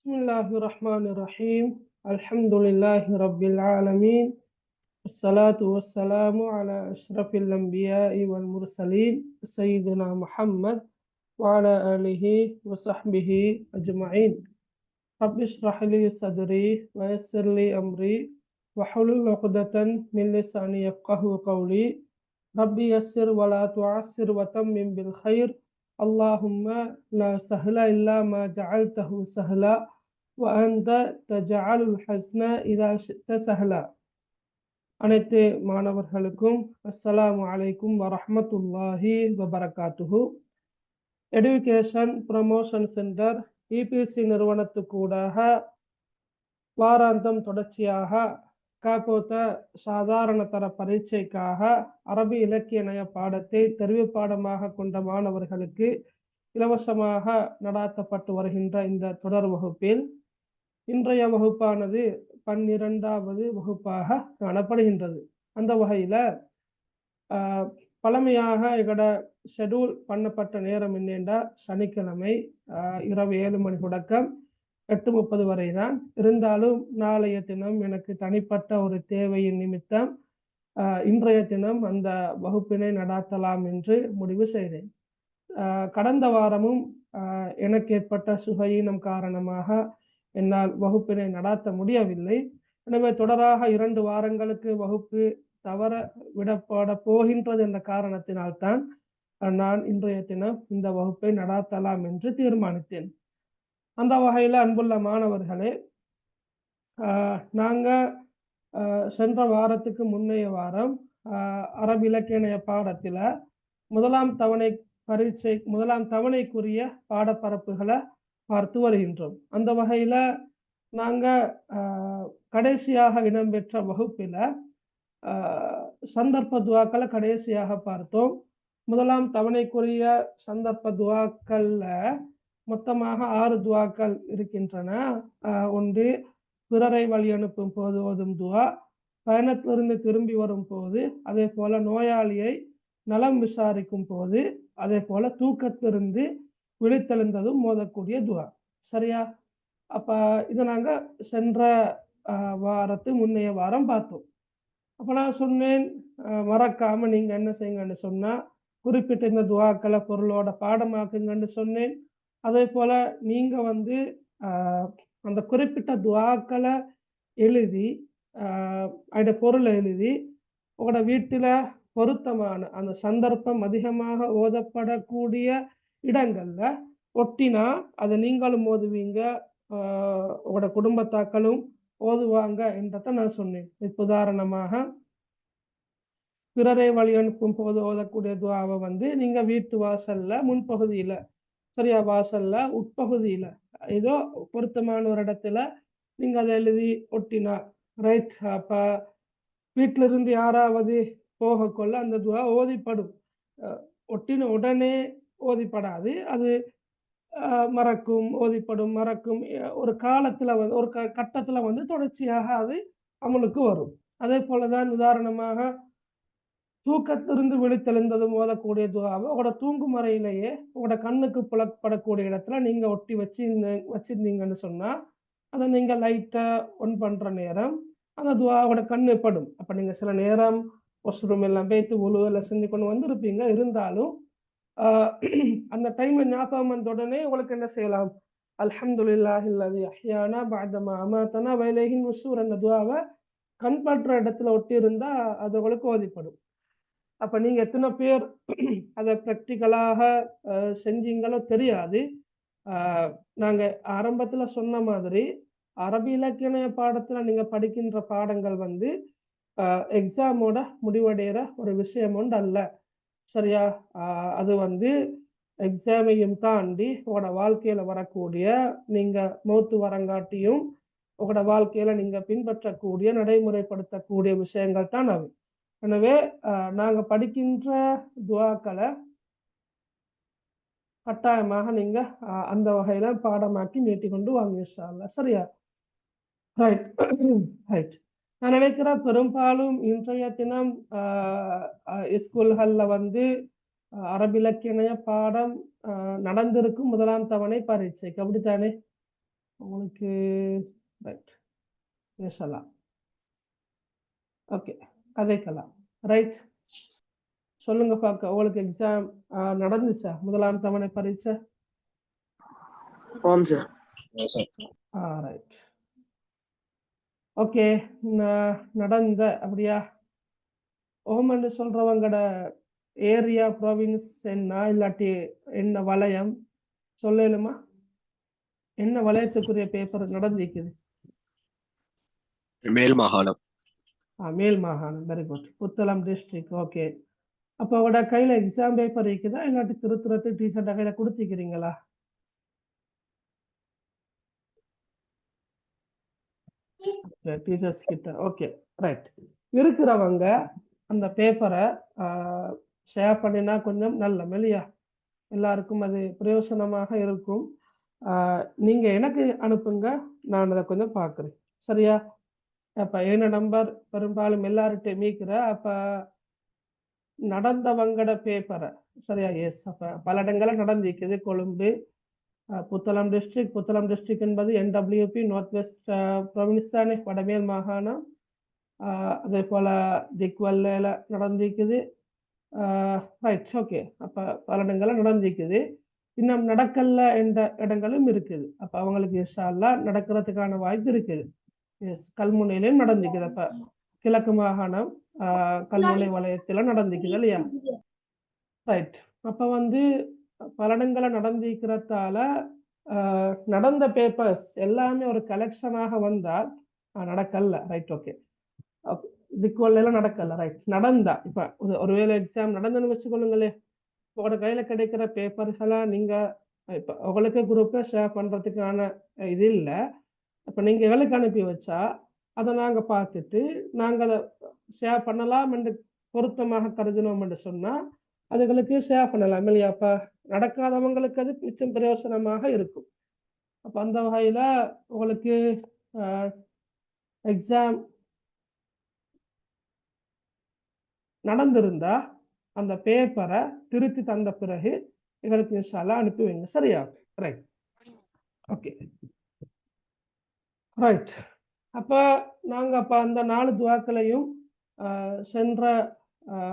Bismillahirrahmanirrahim. Alhamdulillahi Rabbil Alameen. Assalatu wassalamu ala ashrafil anbiya'i wal mursaleen. Sayyidina Muhammad wa ala alihi wa sahbihi ajma'in. Rabbi shrah li sadri wa yassir li amri wa hlul 'uqdatan min lisani yafqahu qawli. Rabbi yassir wa la tu'assir wa tammim bil khair. Allahumma la sahla illa ma ja'altahu sahla wa anta taj'alul hasna idha shi'ta sahla. அனைத்து மாணவர்களுக்கும் அஸ்ஸலாமு அலைக்கும் வரஹ்மத்துல்லாஹி வபரகாத்துஹு. Education promotion centre EPC நிறுவனத்துக்கூடாக வாராந்தம் தொடர்ச்சியாக காப்போத்த சாதாரண தர பரீட்சைக்காக அரபி இலக்கிய நய பாடத்தை தெரிவு பாடமாக கொண்ட மாணவர்களுக்கு இலவசமாக நடாத்தப்பட்டு வருகின்ற இந்த தொடர் வகுப்பில் இன்றைய வகுப்பானது 12வது வகுப்பாக காணப்படுகின்றது. அந்த வகையில் பழமையாக எங்களோட ஷெடியூல் பண்ணப்பட்ட நேரம் என்னென்றா சனிக்கிழமை இரவு 7 மணி தொடக்கம் 8:30 வரை தான். இருந்தாலும் நாளைய தினம் எனக்கு தனிப்பட்ட ஒரு தேவையின் நிமித்தம் இன்றைய தினம் அந்த வகுப்பினை நடாத்தலாம் என்று முடிவு செய்தேன். கடந்த வாரமும் எனக்கு ஏற்பட்ட சுகையினம் காரணமாக என்னால் வகுப்பினை நடாத்த முடியவில்லை. எனவே தொடராக 2 வாரங்களுக்கு வகுப்பு தவற விடப்பட போகின்றது என்ற காரணத்தினால்தான் நான் இன்றைய தினம் இந்த வகுப்பை நடாத்தலாம் என்று தீர்மானித்தேன். அந்த வகையில் அன்புள்ள மாணவர்களே, நாங்கள் சென்ற வாரத்துக்கு முன்னைய வாரம் அரபி இலக்கிய பாடத்தில் முதலாம் தவணைக்குரிய பாடப்பரப்புகளை பார்த்து வருகின்றோம். அந்த வகையில் நாங்கள் கடைசியாக இடம்பெற்ற வகுப்பில் சந்தர்ப்ப துவாக்களை கடைசியாக பார்த்தோம். முதலாம் தவணைக்குரிய சந்தர்ப்ப துவாக்கள்ல மொத்தமாக 6 துவாக்கள் இருக்கின்றன. ஒன்று பிறரை வழி அனுப்பும் போது ஓதும் துவா, பயணத்திலிருந்து திரும்பி வரும் போது, அதே போல நோயாளியை நலம் விசாரிக்கும் போது, அதே போல தூக்கத்திலிருந்து விழித்தெழுந்ததும் மோதக்கூடிய துவா. சரியா? அப்போ இதை நாங்கள் சென்ற முன்னைய வாரம் பார்த்தோம். அப்போ நான் சொன்னேன், மறக்காம நீங்கள் என்ன செய்யுங்கன்னு சொன்னால் குறிப்பிட்ட இந்த துவாக்களை பொருளோட பாடமாக்குங்கன்னு சொன்னேன். அதே போல் நீங்கள் அந்த குறிப்பிட்ட துவாக்களை எழுதி அதோட பொருளை எழுதி உங்களோட வீட்டில் பொருத்தமான அந்த சந்தர்ப்பம் அதிகமாக ஓதப்படக்கூடிய இடங்களில் ஒட்டினா அதை நீங்களும் ஓதுவீங்க, உங்களோட குடும்பத்தாக்களும் ஓதுவாங்க என்றதை நான் சொன்னேன். இப்போ உதாரணமாக பிறரை வழி அனுப்பும் போது ஓதக்கூடிய துவாவை நீங்கள் வீட்டு வாசல்ல முன்பகுதியில், சரியா, வாசல்ல உட்பகுதியில் ஏதோ பொருத்தமான ஒரு இடத்துல நீங்கள் அதை எழுதி ஒட்டினா ரைட். அப்போ வீட்டிலிருந்து யாராவது போகக்கொள்ள அந்த துவா ஓதிப்படும். ஒட்டின உடனே ஓதிப்படாது, அது மறக்கும், ஓதிப்படும், மறக்கும். ஒரு காலத்தில் ஒரு கட்டத்தில் தொடர்ச்சியாக அது அமலுக்கு வரும். அதே போலதான் உதாரணமாக தூக்கத்திலிருந்து விழித்தெழுந்ததும் ஓதக்கூடிய துவாவை உங்களோட தூங்கும் முறையிலேயே உங்களோட கண்ணுக்கு புலப்படக்கூடிய இடத்துல நீங்கள் ஒட்டி வச்சிருந்தீங்கன்னு சொன்னால் அதை நீங்கள் லைட்டை ஒன் பண்ணுற நேரம் அந்த துவாவோட கண்ணு படும். அப்போ நீங்கள் சில நேரம் வாஷ்ரூம் எல்லாம் பேத்து உழுவெல்லாம் செஞ்சு கொண்டு வந்திருப்பீங்க. இருந்தாலும் அந்த டைம்ல ஞாபகம் வந்த உடனே உங்களுக்கு என்ன செய்யலாம்? அல்ஹம்துலில்லாஹில்லதி அஹ்யானா பஅதமா அமாதனா வ இலைஹி நுஷூர் என்ற துவாவை கண் பற்ற இடத்துல ஒட்டி இருந்தா அது உங்களுக்கு ஓதிப்படும். அப்ப நீங்க எத்தனை பேர் அதை ப்ராக்டிக்கலாக செஞ்சீங்களோ தெரியாது. நாங்க ஆரம்பத்துல சொன்ன மாதிரி அரபி இலக்கிய பாடத்துல நீங்க படிக்கின்ற பாடங்கள் எக்ஸாமோட முடிவடைகிற ஒரு விஷயம் ஒன்று அல்ல. சரியா? அது எக்ஸாமையும் தாண்டி உங்களோட வாழ்க்கையில வரக்கூடிய நீங்க மௌத்து வரங்காட்டியும் உங்களோட வாழ்க்கையில நீங்க பின்பற்றக்கூடிய நடைமுறைப்படுத்தக்கூடிய விஷயங்கள் தான் அவை. எனவே நாங்க படிக்கின்ற துவாக்களை கட்டாயமாக நீங்க அந்த வகையில பாடமாக்கி நீட்டி கொண்டு வாங்க இன்ஷா அல்லாஹ். சரியா? Right right. நான் நினைக்கிறேன் பெரும்பாலும் இன்றைய தினம் ஸ்கூல்களில் அரபி இலக்கிய பாடம் நடந்திருக்கும் முதலாம் தவணை பரீட்சைக்கு, அப்படித்தானே? உங்களுக்கு ரைட் பேசலாம். ஓகே, கதைக்கலாம். ரைட், சொல்லுங்க பார்க்க. உங்களுக்கு எக்ஸாம் நடந்துச்சா? முதலாம் தவணை பரீட்சை? Right, okay. நடந்த அப்படியா? ஓமன்னு சொல்றவங்கட ஏரியா ப்ரோவின்ஸ் என்ன, இல்லாட்டி என்ன வலயம் சொல்லலுமா? என்ன வலயத்துக்குரிய பேப்பர் நடந்திருக்குது? மேல் மாகாணம். மேல் மாகாணம். Very good. Puttalam district. Okay. அப்போ அவட கையில எக்ஸாம் பேப்பர் இருக்குதா, இல்லாட்டி திருத்துறத்து டீச்சர்ட்ட கையில கொடுத்துக்கிறீங்களா? டீச்சர்ஸ் கிட்ட. Okay, right. இருக்கிறவங்க அந்த பேப்பரை ஷேர் பண்ணினா கொஞ்சம் நல்ல மெலியா எல்லாருக்கும் அது பிரயோசனமாக இருக்கும். நீங்க எனக்கு அனுப்புங்க, நான் அதை கொஞ்சம் பார்க்குறேன். சரியா? அப்ப என்ன நம்பர் பெரும்பாலும் எல்லார்கிட்டையும் மீக்கிற அப்ப நடந்தவங்கட பேப்பரை. சரியா? எஸ். அப்ப பல இடங்களில் நடந்திருக்குது. கொழும்பு, புத்தளம் டிஸ்ட்ரிக்ட். புத்தளம் டிஸ்ட்ரிக்ட் என்பது NWP, நார்த் வெஸ்ட் ப்ரொவின்ஸ் தானே, வடமேல் மாகாணம். அதே போல திக்வல்ல நடந்திருக்குது. Right, okay. அப்ப பல இடங்களில் நடந்திருக்குது. இன்னும் நடக்கல என்ற இடங்களும் இருக்குது. அப்ப அவங்களுக்கு இன்ஷா அல்லாஹ் நடக்கிறதுக்கான வாய்ப்பு இருக்குது. எஸ், கல்முனையிலும் நடந்திருக்குது. அப்ப கிழக்கு மாகாணம் கல்முனை வலயத்தில் நடந்திருக்குது இல்லையா? ரைட். அப்ப வந்து பல இடங்களை நடந்திருக்கிறதால நடந்த பேப்பர்ஸ் எல்லாமே ஒரு கலெக்ஷனாக வந்தால் நடக்கல. Right, okay. திக்குவல்லாம் நடக்கல. ரைட், நடந்தா இப்ப ஒருவேளை எக்ஸாம் நடந்துன்னு வச்சுக்கொள்ளுங்களே, உங்களோட கையில கிடைக்கிற பேப்பர்ஸெல்லா நீங்க இப்ப உங்களுக்கு குரூப்ல ஷேர் பண்றதுக்கான இது இல்லை. இப்ப நீங்க எங்களுக்கு அனுப்பி வச்சா அதை நாங்க பார்த்துட்டு நாங்க அதை ஷேர் பண்ணலாம் என்று பொருத்தமாக கருதினோம் என்று சொன்னா அதுகளுக்கு ஷேர் பண்ணலாம் இல்லையா? அப்ப நடக்காதவங்களுக்கு அது மிச்சம் பிரயோசனமாக இருக்கும். அப்ப அந்த வகையில உங்களுக்கு எக்ஸாம் நடந்திருந்தா அந்த பேப்பரை திருத்தி தந்த பிறகு எங்களுக்கு இன்ஷா அல்லாஹ் அனுப்பி வைங்க. சரியா? Right, okay. ரைட். அப்ப நாங்க அந்த 4 துவாக்களையும் சென்ற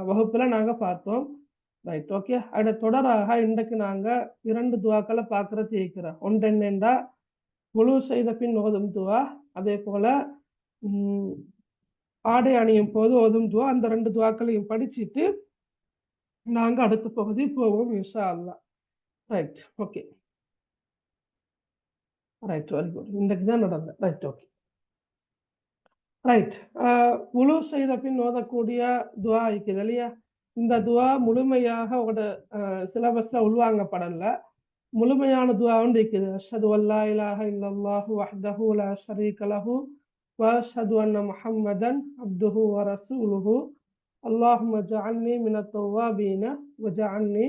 வகுப்புல நாங்க பார்த்தோம். Right, okay. அட தொடராக இன்றைக்கு நாங்க 2 துவாக்களை பார்க்கறது இருக்கிறோம். ஒன்று என்னென்றா முழு செய்த பின் ஓதும் துவா, அதே போல ஆடை அணியும் போது ஓதும் துவா. அந்த 2 துவாக்களையும் படிச்சுட்டு நாங்க அடுத்த பகுதி போவோம் இன்ஷா அல்லாஹ். Right, okay. Right, very good. இன்றைக்கு தான் நடந்த. Right, okay. ரைட். முழு செய்த பின் ஓதக்கூடிய துவா இருக்குது இல்லையா? இந்த துவா முழுமையாக உங்களோட சிலபஸ்ல உள்வாங்கப்படல. முழுமையான துவா ஒன்று இருக்குது. அஷ்ஹது அல்லா இலாஹ இல்லல்லாஹு வஹ்தஹு லா ஷரீக லஹு வ அஷ்ஹது அன்ன முஹம்மதன் அப்துஹு வ ரசூலுஹு அல்லாஹும்ம ஜஅல்னி மினத் தவ்வாபீன வ ஜஅல்னி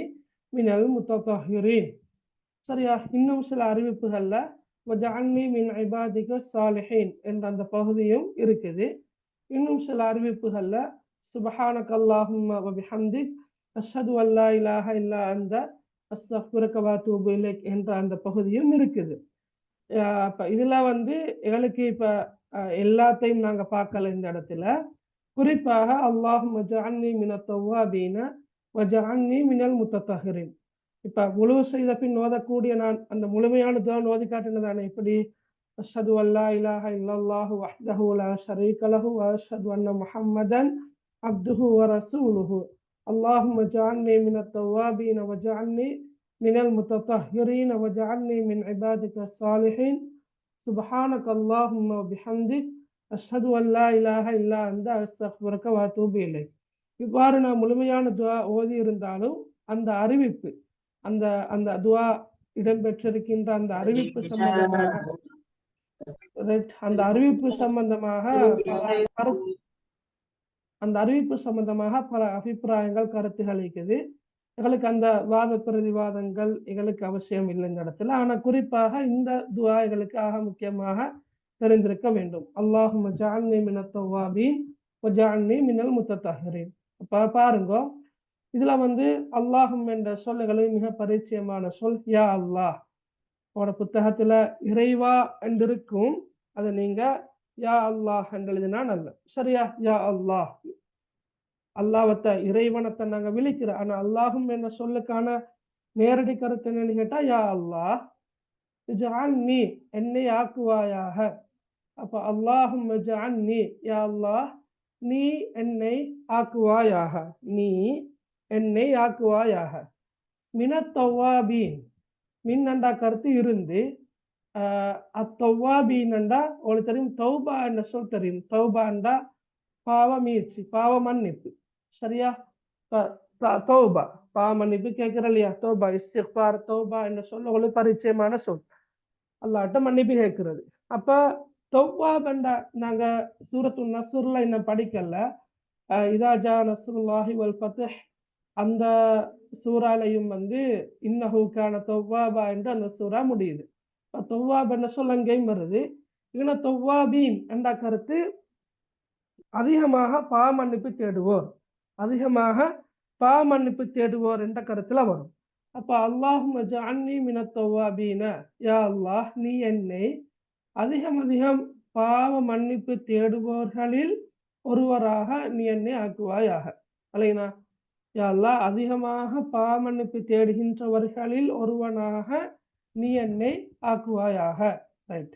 மினல் முத்தஹிரீன். சரியா? இன்னும் சில அறிவிப்புகள்ல வஜஅல்னி மின் இபாதிக சாலிஹீன் என்ற அந்த பகுதியும் இருக்குது. இன்னும் சில அறிவிப்புகள்ல சுப்ஹானக அல்லாஹும்ம வ பிஹம்திக் அஷ்ஹது அல்லா இலாஹ இல்லா அன்த அஸ்தக்ஃபிருக வ அத்தூபு இலைக் என்ற அந்த பகுதியும் இருக்குது. அப்ப இதுல வந்து எங்களுக்கு இப்ப எல்லாத்தையும் நாங்க பார்க்கல இந்த இடத்துல. குறிப்பாக அல்லாஹும்ம ஜஅல்னி மினத் தவ்வாபீன வ ஜஅல்னி மினல் முத்தஹிரீன். இப்ப முழு செய்த பின் ஓதக்கூடிய நான் அந்த முழுமையான துவா ஓதி காட்டினதானே? எப்படி? அஷ்ஹது அல்லா இலாஹ இல்லல்லாஹு வஹ்தஹு லா ஷரீக லஹு வ அஷ்ஹது அன்ன முஹம்மதன் அப்துஹு வ ரசூலுஹு அல்லாஹும்ம ஜஅல்னி மினத் தவ்வாபீன வ ஜஅல்னி மினல் முத்தஹிரீன் வ ஜஅல்னி மின் இபாதிக ஸாலிஹீன் சுப்ஹானக அல்லாஹும்ம வ பிஹம்திக் அஷ்ஹது அல்லா இலாஹ இல்லா அன்த அஸ்தக்ஃபிருக வ அத்தூபு இலைக். இவ்வாறு நான் முழுமையான துவா ஓதி இருந்தாலும் அந்த அறிவிப்பு அந்த அந்த துவா இடம்பெற்றிருக்கின்ற அந்த அறிவிப்பு சம்பந்தமாக பல அபிப்பிராயங்கள் கருத்துகள் இருக்குது. எங்களுக்கு அந்த வாத பிரதிவாதங்கள் எங்களுக்கு அவசியம் இல்லை இந்த இடத்துல. ஆனா குறிப்பாக இந்த துவா எங்களுக்கு ஆக முக்கியமாக தெரிந்திருக்க வேண்டும். அல்லாஹும்ம ஜஅல்னி மினத் தவ்வாபீன் வ ஜஅல்னி மினல் முத்தஹிரீன். பாருங்க, இதுல வந்து அல்லாஹும் என்ற சொல்லுகளை மிக பரிச்சயமான சொல் யா அல்லாஹ். உங்களோட புத்தகத்துல இறைவா என்று இருக்கும், அதை நீங்க யா அல்லாஹ் என்று எழுதினா நல்ல. சரியா? யா அல்லாஹ், அல்லாஹ்வத்த இறைவனத்தை நாங்க விழிக்கிறோம். ஆனா அல்லாஹும் என்ன சொல்லுக்கான நேரடி கருத்து என்னன்னு கேட்டா, யா அல்லாஹ் இஜ்அல்னி, என்னை ஆக்குவாயாக. அப்ப அல்லாஹும் இஜ்அல்னி, யா அல்லாஹ் நீ என்னை ஆக்குவாயாக, நீ என்னை ஆக்குவாயாக. மினத் தவ்வாபீன், மின் என்ற கருத்து இருந்து, அத்தவ்வாபீன் என்றா உங்களுக்கு தெரியும். தௌபா என்ற சொல் தெரியும். தௌபா என்றா பாவ மீட்சி, பாவ மன்னிப்பு. சரியா? தௌபா பாவ மன்னிப்பு கேட்கிற இல்லையா? தௌபா, இஸ்திக்பார், தௌபா என்ற சொல் உங்களுக்கு பரிச்சயமான சொல். அல்லாஹ்ட்ட மன்னிப்பு கேட்கிறது. அப்ப தௌபாப் என்ற நாங்க சூரத்து நஸ்ர்ல இன்னும் படிக்கல. இதா ஜா நஸ்ருல்லாஹி வல் ஃபத்ஹ், அந்த சூறாலையும் வந்து இன்னஹு கான தௌவாபா என்று அந்த சூறா முடியுது. தௌவாப் என்ற சொல் அங்கேயும் வருது. இங்க தௌவாபீன் என்ற கருத்து அதிகமாக பாவமன்னிப்பு தேடுவோர், அதிகமாக பாவமன்னிப்பு தேடுவோர் என்ற கருத்துல வரும். அப்ப அல்லாஹும்ம ஜஅல்னி மினத் தவ்வாபீன, யா அல்லாஹ் நீ என்னை அதிகம் அதிகம் பாவ மன்னிப்பு தேடுவோர்களில் ஒருவராக நீ என்னை ஆக்குவாயாக. அல்லைனா, யா அல்லாஹ் அதிகமாக பாவ மன்னிப்பு தேடுகின்றவர்களில் ஒருவனாக நீ என்னை ஆக்குவாயாக. ரைட்.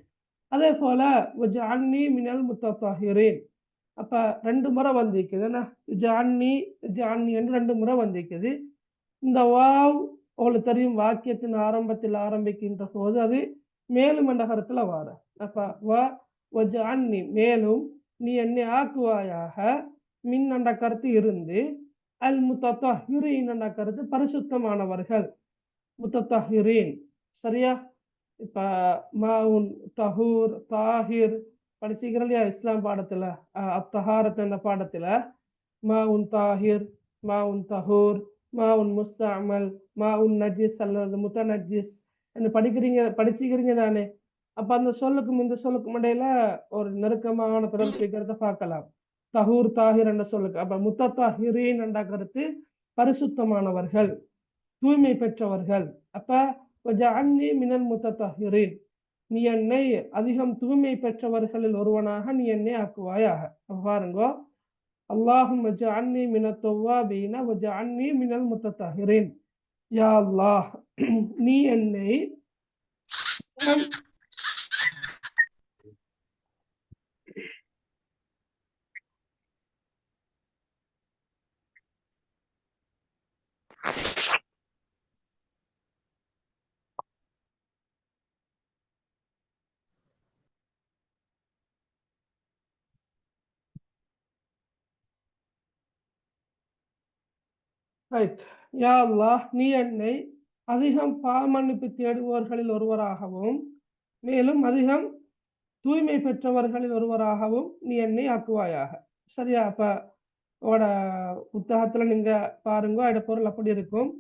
அதே போல வஜஅல்னி மினல் முத்தத்தஹிரீன், அப்ப 2 முறை வந்திருக்குது. என்ன? ஜஅல்னி ஜஅல்னி என்று 2 முறை வந்திருக்குது. இந்த வாவ் உங்களுக்கு தெரியும், வாக்கியத்தின் ஆரம்பத்தில் ஆரம்பிக்கின்ற போது அது மேலும் என்ற கருத்துல வார. அப்ப வஜஅல்னி மேலும் நீ என்னை ஆக்குவாயாக, மின் என்ற கருத்து இருந்து, அல் முத்தத்தஹிரீன் என்ற கருத்து பரிசுத்தமானவர்கள், முத்தத்தஹிரீன். சரியா? இப்ப மாவுன், தஹூர், தாஹிர் படிச்சுக்கிறோம் இல்லையா இஸ்லாம் பாடத்துல, அத்தஹாரத் என்ற பாடத்துல மாவுன் தாஹிர், மாவுன் தஹூர், மாவுன் முஸ்தஅமல், மாவுன் நஜிஸ் அல்லது முத்தநஜிஸ் என்று படிச்சுக்கிறீங்க தானே? அப்ப அந்த சொல்லுக்கும் இந்த சொல்லுக்கும் இடையில ஒரு நெருக்கமான தொடர்பு இருக்கிறத பார்க்கலாம். தஹூர், தாஹிர் என்ற சொல்லுக்கு. அப்ப முத்தத்தஹிரீன் என்ற கருத்து பரிசுத்தமானவர்கள், தூய்மை பெற்றவர்கள். அப்ப வஜஅல்னி மினல் முத்தத்தஹிரீன், நீ என்னை அதிகம் தூய்மை பெற்றவர்களில் ஒருவனாக நீ என்னை ஆக்குவாயாக. பாருங்க, அல்லாஹும்ம ஜஅல்னி மினத் தவ்வாபீன வஜஅல்னி மினல் முத்தத்தஹிரீன். யா அல்லாஹ் நீ என்னை ரைட். யா அல்லாஹ் நீ என்னை அதிகம் பாவமன்னிப்பு தேடுபவர்களில் ஒருவராகவும் மேலும் அதிகம் தூய்மை பெற்றவர்களில் ஒருவராகவும் நீ என்னை ஆக்குவாயாக. சரியா? அப்ப உங்களோட புத்தகத்துல நீங்க பாருங்க, இட பொருள் அப்படி இருக்கும்.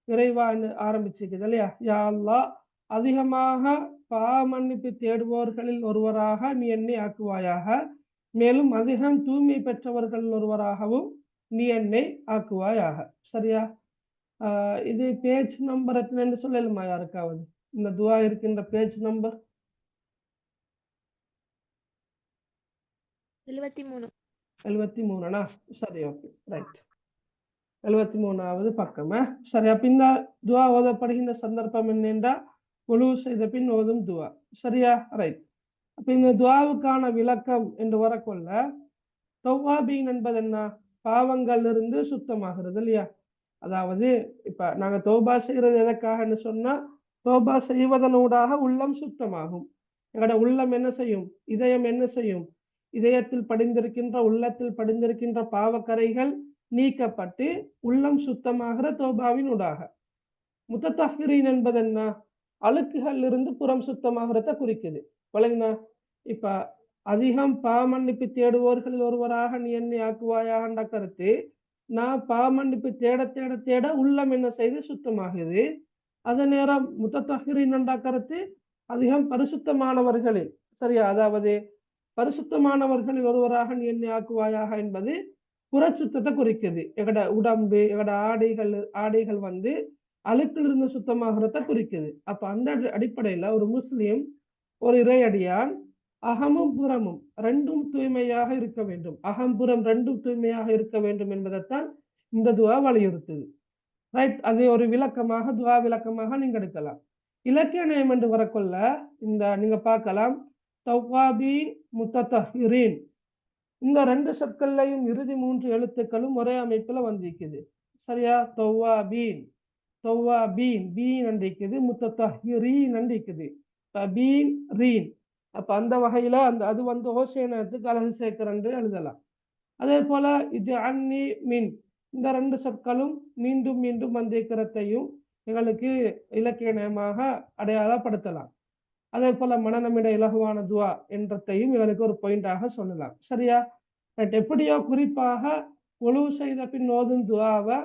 இறைவான்னு ஆரம்பிச்சிருக்குது இல்லையா? யா அல்லாஹ் அதிகமாக பாவமன்னிப்பு தேடுபவர்களில் ஒருவராக நீ என்னை ஆக்குவாயாக, மேலும் அதிகம் தூய்மை பெற்றவர்களில் ஒருவராகவும் நீ என்னை ஆக்குவாயாக. சரியா? இது பேஜ் நம்பர் எத்தனைன்னு சொல்லலுமா யாருக்காவது? இந்த துவா இருக்கின்ற பேஜ் நம்பர் 73. 73னா? சரி, ஓகே, ரைட். 73வது பக்கம். சரி. அப்ப இந்த துவா ஓதப்படுகின்ற சந்தர்ப்பம் என்னென்றா ஒழு செய்த பின் ஓதும் துவா. சரியா? ரைட். அப்ப இந்த துவாவுக்கான விளக்கம் என்று வரக்கொள்ள, தவ்வாபீன் என்பது என்ன? பாவங்கள் இருந்து சுத்தமாகிறது இல்லையா? அதாவது இப்ப நாங்க தௌபா செய்யறது எதற்காகன்னு சொன்னா, தௌபா செய்வதனூடாக உள்ளம் சுத்தமாகும். எங்களோட உள்ளம் என்ன செய்யும்? இதயம் என்ன செய்யும்? இதயத்தில் படிந்திருக்கின்ற, உள்ளத்தில் படிந்திருக்கின்ற பாவக்கரைகள் நீக்கப்பட்டு உள்ளம் சுத்தமாகிற தௌபாவின் ஊடாக. முத்தத்தஹிரீன் என்பது என்ன? அழுக்குகள் இருந்து புறம் சுத்தமாகிறத குறிக்குது. வழங்கினா, இப்ப அதிகம் பாவமன்னிப்பு தேடுவோர்களில் ஒருவராக நீ என்னை ஆக்குவாயாகன்ற கருத்து, நான் பாவமன்னிப்பு தேட தேட தேட உள்ளம் என்ன செய்து சுத்தமாகுது. அதே நேரம் முத்தத்தஹிரீன் என்ற கருத்து அதிகம் பரிசுத்தமானவர்களில். சரியா? அதாவது பரிசுத்தமானவர்களில் ஒருவராக நீ என்னை ஆக்குவாயாக என்பது புறச்சுத்தத்தை குறிக்குது. எங்கட உடம்பு, எங்கட ஆடைகள் வந்து அழுக்கிலிருந்து சுத்தமாகிறத குறிக்குது. அப்ப அந்த அடிப்படையில ஒரு முஸ்லிம், ஒரு இறையடியான் அகமும் புறமும் ரெண்டும் தூய்மையாக இருக்க வேண்டும். அகம்புறம் ரெண்டும் தூய்மையாக இருக்க வேண்டும் என்பதைத்தான் இந்த துவா வலியுறுத்துது. ரைட். அதை ஒரு விளக்கமாக, துவா விளக்கமாக நீங்க எடுக்கலாம். இலக்கிய நயம் என்று வரக்கொள்ள இந்த நீங்க பார்க்கலாம், தவ்வாபீன் முத்தத்தஹிரீன், இந்த 2 சொற்கள்லையும் இறுதி 3 எழுத்துக்களும் ஒரே அமைப்புல வந்திருக்குது. சரியா? தவ்வாபீன், தவ்வாபீன், பீன் அண்டிக்குது, முத்தத்தஹிரீன் அண்டிக்குது, பீன் ரீன். அப்ப அந்த வகையில அது வந்து ஓசேனத்துக்கு அழகு சேர்க்கிறன்று எழுதலாம். அதே போல இது அன்னி மின், இந்த 2 சொற்களும் மீண்டும் மீண்டும் வந்திருக்கிறதையும் எங்களுக்கு இலக்கிய நயமாக அடையாளப்படுத்தலாம். அதே போல மனநமிட இலகுவான துவா என்றதையும் எங்களுக்கு ஒரு பாயிண்டாக சொல்லலாம். சரியா? எப்படியோ குறிப்பாக ஒழுவு செய்த பின் ஓதும் துவாவை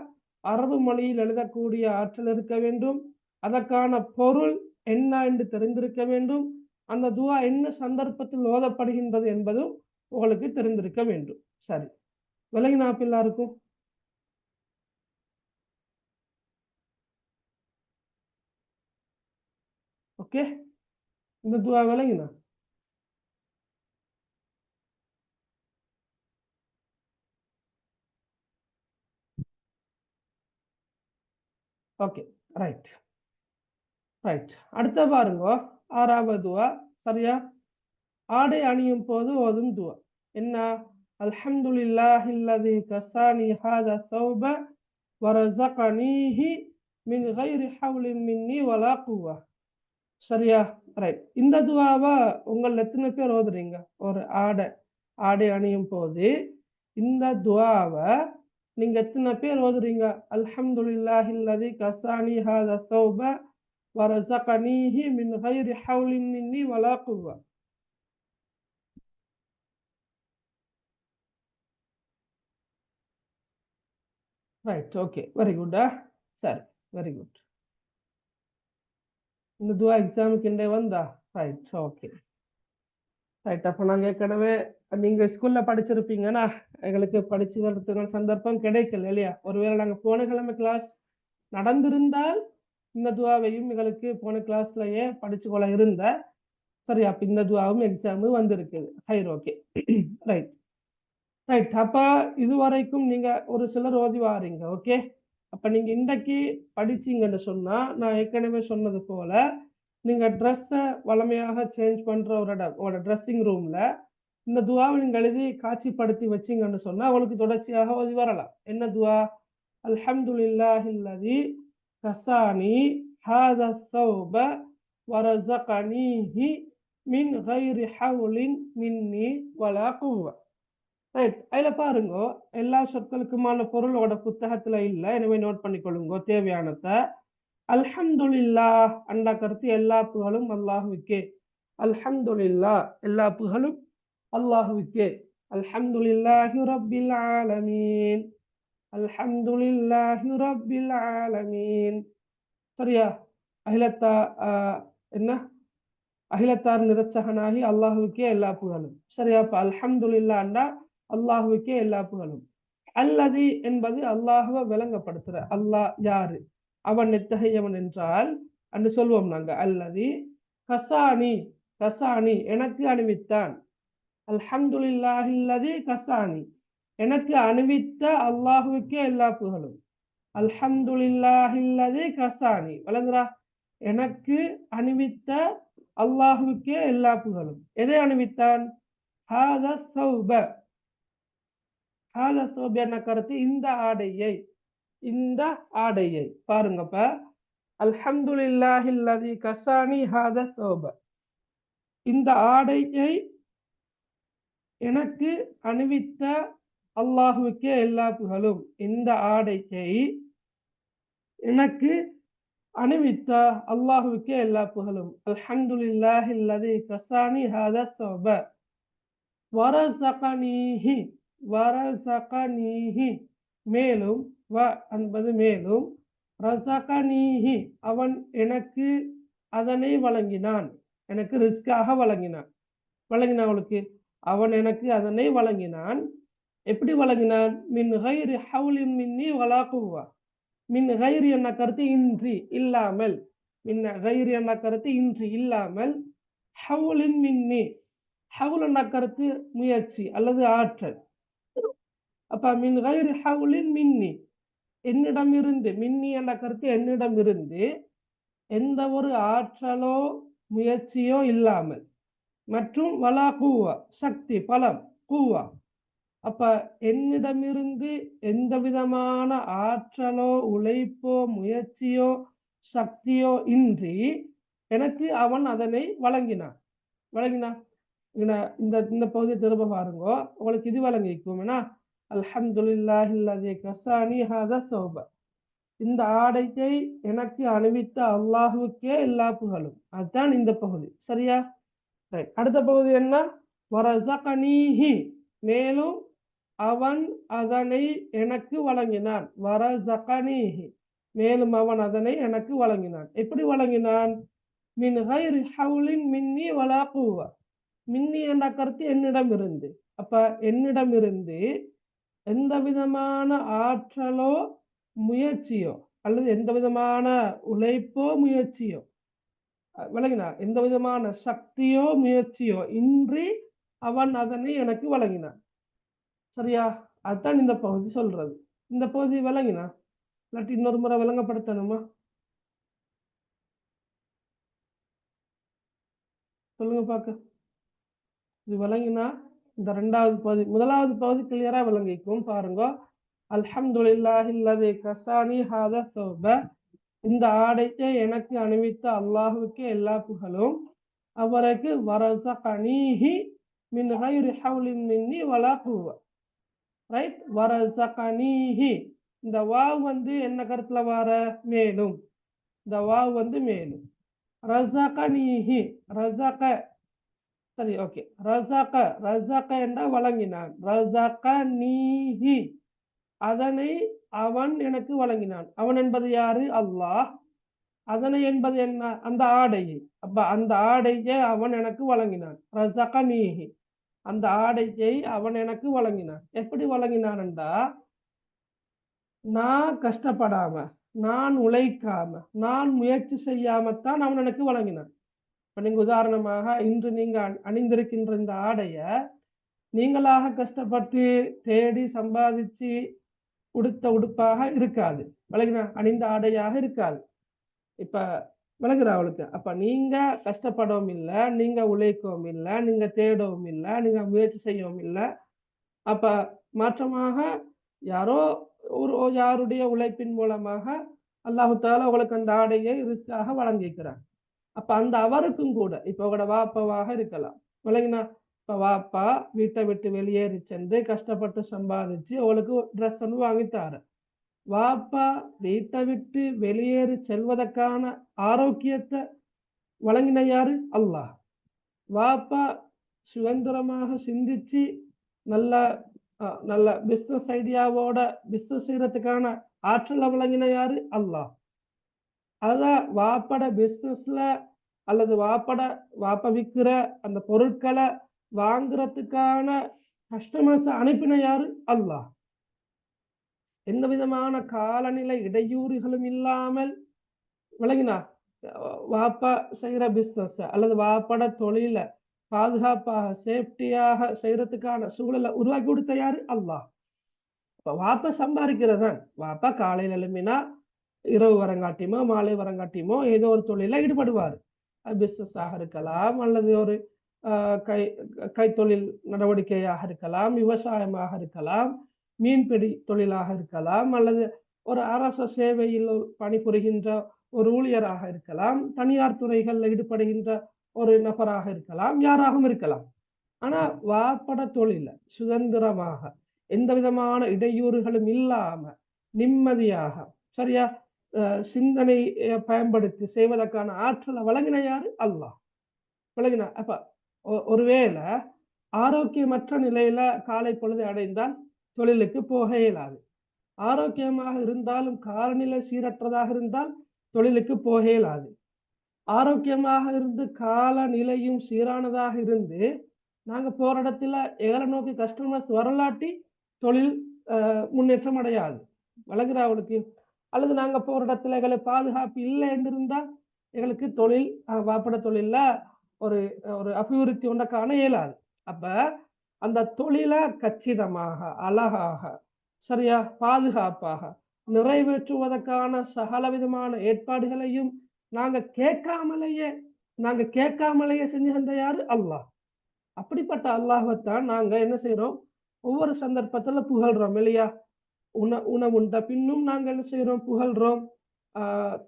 அரபு மொழியில் எழுதக்கூடிய ஆற்றல் இருக்க வேண்டும். அதற்கான பொருள் என்ன என்று தெரிந்திருக்க வேண்டும். அந்த துவா என்ன சந்தர்ப்பத்தில் ஓதப்படுகின்றது என்பதும் உங்களுக்கு தெரிந்திருக்க வேண்டும். சரி, விளங்கினா எல்லாருக்கும்? ஓகே, இந்த துவா விளங்கினா? Okay, right right. அடுத்த பாருங்க, 6வது துவா. சரியா? ஆடை அணியும் போது ஓதும் துவா என்ன? அல்ஹம்துலில்லாஹில்லதி கஸானி ஹாதா ஸௌப வரஸகனீஹி மின் கைரி ஹவ்லின் மின்னி வலா குவ்வா. சரியா? ரைட். இந்த துவாவை உங்கள் எத்தனை பேர் ஓதுறீங்க? ஒரு ஆடை அணியும் போது இந்த துவாவை நீங்க எத்தனை பேர் ஓதுறீங்க? அல்ஹம்துலில்லாஹில்லதி கஸானி ஹாதா ஸௌப வரஸகனீஹி மின் கைரி ஹவ்லின் மின்னி வலா குவ்வா. Right, okay, very good. சரி, வெரி குட். இந்த துவா எக்ஸாமுக்கு இன்றைய வந்தா? Right, okay right. அப்போ நாங்கள் ஏற்கனவே நீங்கள் ஸ்கூலில் படிச்சிருப்பீங்கன்னா எங்களுக்கு படிச்சு வரதுக்கான சந்தர்ப்பம் கிடைக்கல இல்லையா? ஒருவேளை நாங்கள் போன கிழமை கிளாஸ் நடந்திருந்தால் இந்த துவாவையும் எங்களுக்கு போன கிளாஸ்லயே படிச்சு கொள்ள இருந்த. சரி, அப்போ இந்த துவாவும் எக்ஸாமு வந்திருக்குது. ஹைர், ஓகே ரைட் ரைட். அப்போ இதுவரைக்கும் நீங்கள் ஒரு சிலர் ஓதி வாரீங்க. ஓகே, அப்போ நீங்கள் இன்றைக்கு படிச்சீங்கன்னு சொன்னால், நான் ஏற்கனவே சொன்னது போல நீங்கள் ட்ரெஸ்ஸை வளமையாக சேஞ்ச் பண்ணுற ஒரு இடம், உங்களோட ட்ரெஸ்ஸிங் ரூமில் இந்த துவாவை நீங்கள் எழுதி காட்சிப்படுத்தி வச்சிங்கன்னு சொன்னால் அவளுக்கு தொடர்ச்சியாக ஓதி வரலாம். என்ன துவா? அல்ஹம்துலில்லாஹில்லதி கஸானி ஹாதா ஸௌப வரஸகனீஹி மின் கைரி ஹவ்லின் மின்னி வலா குவ்வா. ரைட். அதில் பாருங்க, எல்லா சொற்களுக்குமான பொருளோட புத்தகத்தில் இல்லை, எனவே நோட் பண்ணிக்கொள்ளுங்க தேவையானத. அல்ஹம்துலில்லாஹ் அண்ட கருத்து எல்லா புகழும் அல்லாஹுவிக்கே. அல்ஹம்துலில்லாஹ் எல்லா புகழும் அல்லாஹுவிக்கே. அல்ஹம்துலில்லாஹி ரப்பில் ஆலமீன், அல்ஹம்துலில்லாஹி ரப்பில் ஆலமீன். சரியா? அகிலத்தா என்ன அகிலத்தார் நிறச்சகனாகி அல்லாஹுவிக்கே எல்லா புகழும். சரியா? அப்ப அல்ஹம்துலில்லாஹ்னா அல்லாஹுவிக்கே எல்லா புகழும். அல்லதி என்பது அல்லாஹுவை விளங்கப்படுத்துற. அல்லாஹ் யாரு? அவன் எத்தகையவன் என்றால் என்று சொல்வோம் நாங்க. அல்லதி கசானி, கசானி எனக்கு அணிவித்தான். அல்ஹம்துலில்லாஹில்லதி கசானி, எனக்கு அணிவித்த அல்லாஹுவிக்கே எல்லா புகழும். அல்ஹம்துலில்லாஹில்லதி கசானி, வழங்குறா? எனக்கு அணிவித்த அல்லாஹுவிக்கே எல்லா புகழும். எதை அணிவித்தான்? ஹாதா ஸௌப, ஹாதா ஸௌப என்ன கருத்து? இந்த ஆடையை, இந்த ஆடையை பாருங்கப்ப. அல்ஹம்துலில்லாஹில்லதி கஸானி ஹாதா ஸௌப, இந்த ஆடையை எனக்கு அணிவித்த அல்லாஹுவிக்கே எல்லா புகழும். இந்த ஆடையை எனக்கு அணிவித்த அல்லாஹுவிக்கே எல்லா புகழும். அல்ஹம்துலில்லாஹில்லதி கஸானி ஹாதா ஸௌப வரஸகனீஹி, வரஸகனீஹி மேலும், வ என்பது மேலும், ரஸகனீஹி அவன் எனக்கு அதனை வழங்கினான், எனக்கு ரிஸ்காக வழங்கினான். வழங்கினவளுக்கு அவன் எனக்கு அதனை வழங்கினான். எப்படி வழங்கினான்? மின் கைரி ஹவ்லின் மின்னி வலா குவ்வா, மின் கைரி என்ற கருத்து இன்றி இல்லாமல், மின் கைரி என்ற கருத்து இன்றி இல்லாமல், ஹவுலின் மின்னி, ஹவுல் என்ற கருத்து முயற்சி அல்லது ஆற்றல். அப்ப மின் கைரி ஹவுலின் மின்னி, என்னிடமிருந்து, மின்னி என்ற கருத்து என்னிடமிருந்து எந்த ஒரு ஆற்றலோ முயற்சியோ இல்லாமல், மற்றும் வலா கூவா சக்தி பலம் கூவா, அப்ப என்னிடமிருந்து எந்த விதமான ஆற்றலோ உழைப்போ முயற்சியோ சக்தியோ இன்றி எனக்கு அவன் அதனை வழங்கினான். இந்த இந்த பகுதியை திரும்ப பாருங்க, உங்களுக்கு இது வழங்கிக்கும். அல்ஹம்துலில்லாஹில்லதி கஸானி ஹாதா ஸௌப, இந்த ஆடையை எனக்கு அணிவித்த அல்லாஹுக்கே எல்லா புகழும். அதுதான் இந்த பகுதி. சரியா? ரைட். அடுத்த பகுதி என்ன? வரஸகனீஹி, மேலும் அவன் அதனை எனக்கு வழங்கினான். வரஸகனீஹி, மேலும் அவன் அதனை எனக்கு வழங்கினான். எப்படி வழங்கினான்? மின் கைரி ஹவுலின் மின்னி வலா குவா, மின்னி என்ற கருத்து என்னிடம் இருந்து. அப்ப என்னிடம் இருந்து எந்த விதமான ஆற்றலோ முயற்சியோ அல்லது எந்த விதமான உழைப்போ முயற்சியோ வழங்கினான், எந்த விதமான சக்தியோ முயற்சியோ இன்றி அவன் அதனை எனக்கு வழங்கினான். சரியா? அதுதான் இந்த பகுதி சொல்றது. இந்த பகுதி விளங்கினா இல்லாட்டி இன்னொரு முறை விளங்கப்படுத்தணுமா? சொல்லுங்க பார்க்க. இது விளங்கினா இந்த ரெண்டாவது பகுதி, முதலாவது பகுதி கிளியரா விளங்கிக்கும். பாருங்க, அல்ஹம்துலில்லாஹில்லதி கஸானி ஹாதா ஸௌப, இந்த ஆடையை எனக்கு அணிவித்த அல்லாஹுக்கு எல்லா புகழும். அவருக்கு வரஸகனீஹி மின் கைரி ஹவுலின் மின்னி வலா குவா. ரைட்? வரஸகனீஹி, இந்த வாவ் என்ன கருத்துல வர? மேலும். இந்த வாவ் மேலும். ரஸகனீஹி, ரஸக, சரி, ஓகே. ரஸக, ரஸக என்ற வழங்கினான். ரஸகனீஹி, அதனை அவன் எனக்கு வழங்கினான். அவன் என்பது யாரு? அல்லாஹ். அதனை என்பது என்ன? அந்த ஆடையை. அப்ப அந்த ஆடையை அவன் எனக்கு வழங்கினான். ரஸகனீஹி, அந்த ஆடையை அவன் எனக்கு வழங்கினான். எப்படி வழங்கினான் என்றா, நான் கஷ்டப்படாம, நான் உழைக்காம, நான் முயற்சி செய்யாமத்தான் அவன் எனக்கு வழங்கினான். இப்ப நீங்க உதாரணமாக இன்று நீங்க அணிந்திருக்கின்ற இந்த ஆடைய நீங்களாக கஷ்டப்பட்டு தேடி சம்பாதிச்சு உடுத்த உடுப்பாக இருக்காது, விளங்கினா, அணிந்த ஆடையாக இருக்காது. இப்ப விளங்குற அவளுக்கு. அப்ப நீங்க கஷ்டப்படவும் இல்லை, நீங்க உழைக்கவும் இல்லை, நீங்க தேடவும் இல்லை, நீங்க முயற்சி செய்யவும் இல்லை. அப்ப மாற்றமாக யாரோ யாருடைய உழைப்பின் மூலமாக அல்லாஹு தாலா உங்களுக்கு அந்த ஆடையை ரிஸ்காக வழங்கிக்கிறார். அப்ப அந்த அவருக்கும் கூட இப்ப உங்களோட வாப்பாவாக இருக்கலாம், விளங்கினா. இப்ப வாப்பா வீட்டை விட்டு வெளியேறி சென்று கஷ்டப்பட்டு சம்பாதிச்சு அவளுக்கு ட்ரெஸ் வாங்கித்தாரு. வாப்பா வீட்டை விட்டு வெளியேறி செல்வதற்கான ஆரோக்கியத்தை வழங்கின யாரு? அல்லாஹ். வாப்பா சுதந்திரமாக சிந்திச்சு நல்ல நல்ல பிசினஸ் ஐடியாவோட பிசினஸ் செய்யறதுக்கான ஆற்றலை வழங்கின யாரு? அல்லாஹ். அதான் வாப்பட பிசினஸ்ல அல்லது வாப்ப விற்கிற அந்த பொருட்களை வாங்குறதுக்கான கஸ்டமர்ஸ் அனுப்பின யாரு? அல்லாஹ். எந்த விதமான காலநிலை இடையூறுகளும் இல்லாமல், விளங்கினா, வாப்பா செய்யற பிசினஸ் அல்லது வாப்பட தொழில பாதுகாப்பாக சேஃப்டியாக செய்யறதுக்கான சூழலை உருவாக்கி கொடுத்த யாரு? அல்லாஹ். இப்ப வாப்பா சம்பாதிக்கிறதான். வாப்பா காலையில் எழுப்பினா இரவு வரங்காட்டியுமோ மாலை வரங்காட்டியுமோ ஏதோ ஒரு தொழில ஈடுபடுவார். பிசினஸாக இருக்கலாம், அல்லது ஒரு கைத்தொழில் நடவடிக்கையாக இருக்கலாம், விவசாயமாக இருக்கலாம், மீன்பிடி தொழிலாக இருக்கலாம், அல்லது ஒரு அரச சேவையில் பணிபுரிகின்ற ஒரு ஊழியராக இருக்கலாம், தனியார் துறைகளில் ஈடுபடுகின்ற ஒரு நபராக இருக்கலாம், யாராகவும் இருக்கலாம். ஆனா வாப்பட தொழில சுதந்திரமாக எந்த விதமான இடையூறுகளும் இல்லாம நிம்மதியாக சரியா சிந்தனை பயன்படுத்தி செய்வதற்கான ஆற்றலை வழங்கின யாரு? அல்லாஹ். விளங்கினா. அப்ப ஒருவேளை ஆரோக்கியமற்ற நிலையில காலை பொழுது அடைந்தால் தொழிலுக்கு போக இயலாது. ஆரோக்கியமாக இருந்தாலும் காலநிலை சீரற்றதாக இருந்தால் தொழிலுக்கு போக இயலாது. ஆரோக்கியமாக இருந்து காலநிலையும் சீரானதாக இருந்து நாங்க போற இடத்துல எங்களை நோக்கி கஸ்டமர்ஸ் வரலாட்டி தொழில் முன்னேற்றம் அடையாது. வழங்குற அவளுக்கு. அல்லது நாங்க போற இடத்துல எங்களுக்கு பாதுகாப்பு இல்லை என்று இருந்தால் எங்களுக்கு தொழில் வாப்பட தொழில்ல ஒரு ஒரு அபிவிருத்தி ஒன்றை காண இயலாது. அப்ப அந்த தொழிலை கச்சிதமாக அழகாக சரியா பாதுகாப்பாக நிறைவேற்றுவதற்கான சகல விதமான ஏற்பாடுகளையும் நாங்க கேட்காமலேயே செஞ்சு தந்த யாரு? அல்லாஹ். அப்படிப்பட்ட அல்லாஹ்வைத்தான் நாங்க என்ன செய்யறோம்? ஒவ்வொரு சந்தர்ப்பத்துல புகழ்றோம் இல்லையா? உணவுண்ட பின்னும் நாங்க என்ன செய்யறோம்? புகழ்றோம்.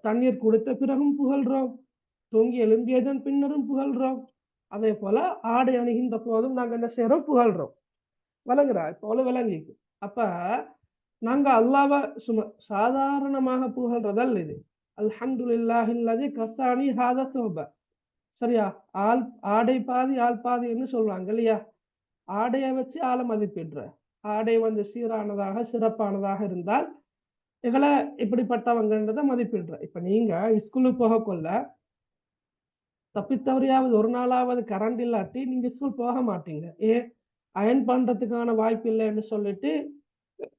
தண்ணீர் குடித்த பிறகும் புகழ்றோம். தூங்கி எழும்பியதன் பின்னரும் புகழ்றோம். அதே போல ஆடை அணிகின்ற போதும் நாங்க என்ன செய்யறோம்? புகழ்றோம். விளங்குறா? போல விளங்கிக்கு. அப்ப நாங்க அல்லாஹ்வை சும்மா சாதாரணமாக புகழ்றதல்ல இது. அல்ஹம்துலில்லாஹில்லதி கஸானி ஹாதா ஸௌப. சரியா? ஆள் ஆடை பாதி ஆள் பாதின்னு சொல்றாங்க இல்லையா? ஆடைய வச்சு ஆளை மதிப்பிடுற. ஆடை வந்து சீரானதாக சிறப்பானதாக இருந்தால் எங்களை இப்படிப்பட்டவங்கன்றதை மதிப்பிடுற. இப்ப நீங்க ஸ்கூலுக்கு போக கொள்ள தப்பித்தவரையாவது ஒரு நாளாவது கரண்ட் இல்லாட்டி நீங்க ஸ்கூல் போக மாட்டீங்க. ஏன்? அயன் பண்றதுக்கான வாய்ப்பு இல்லைன்னு சொல்லிட்டு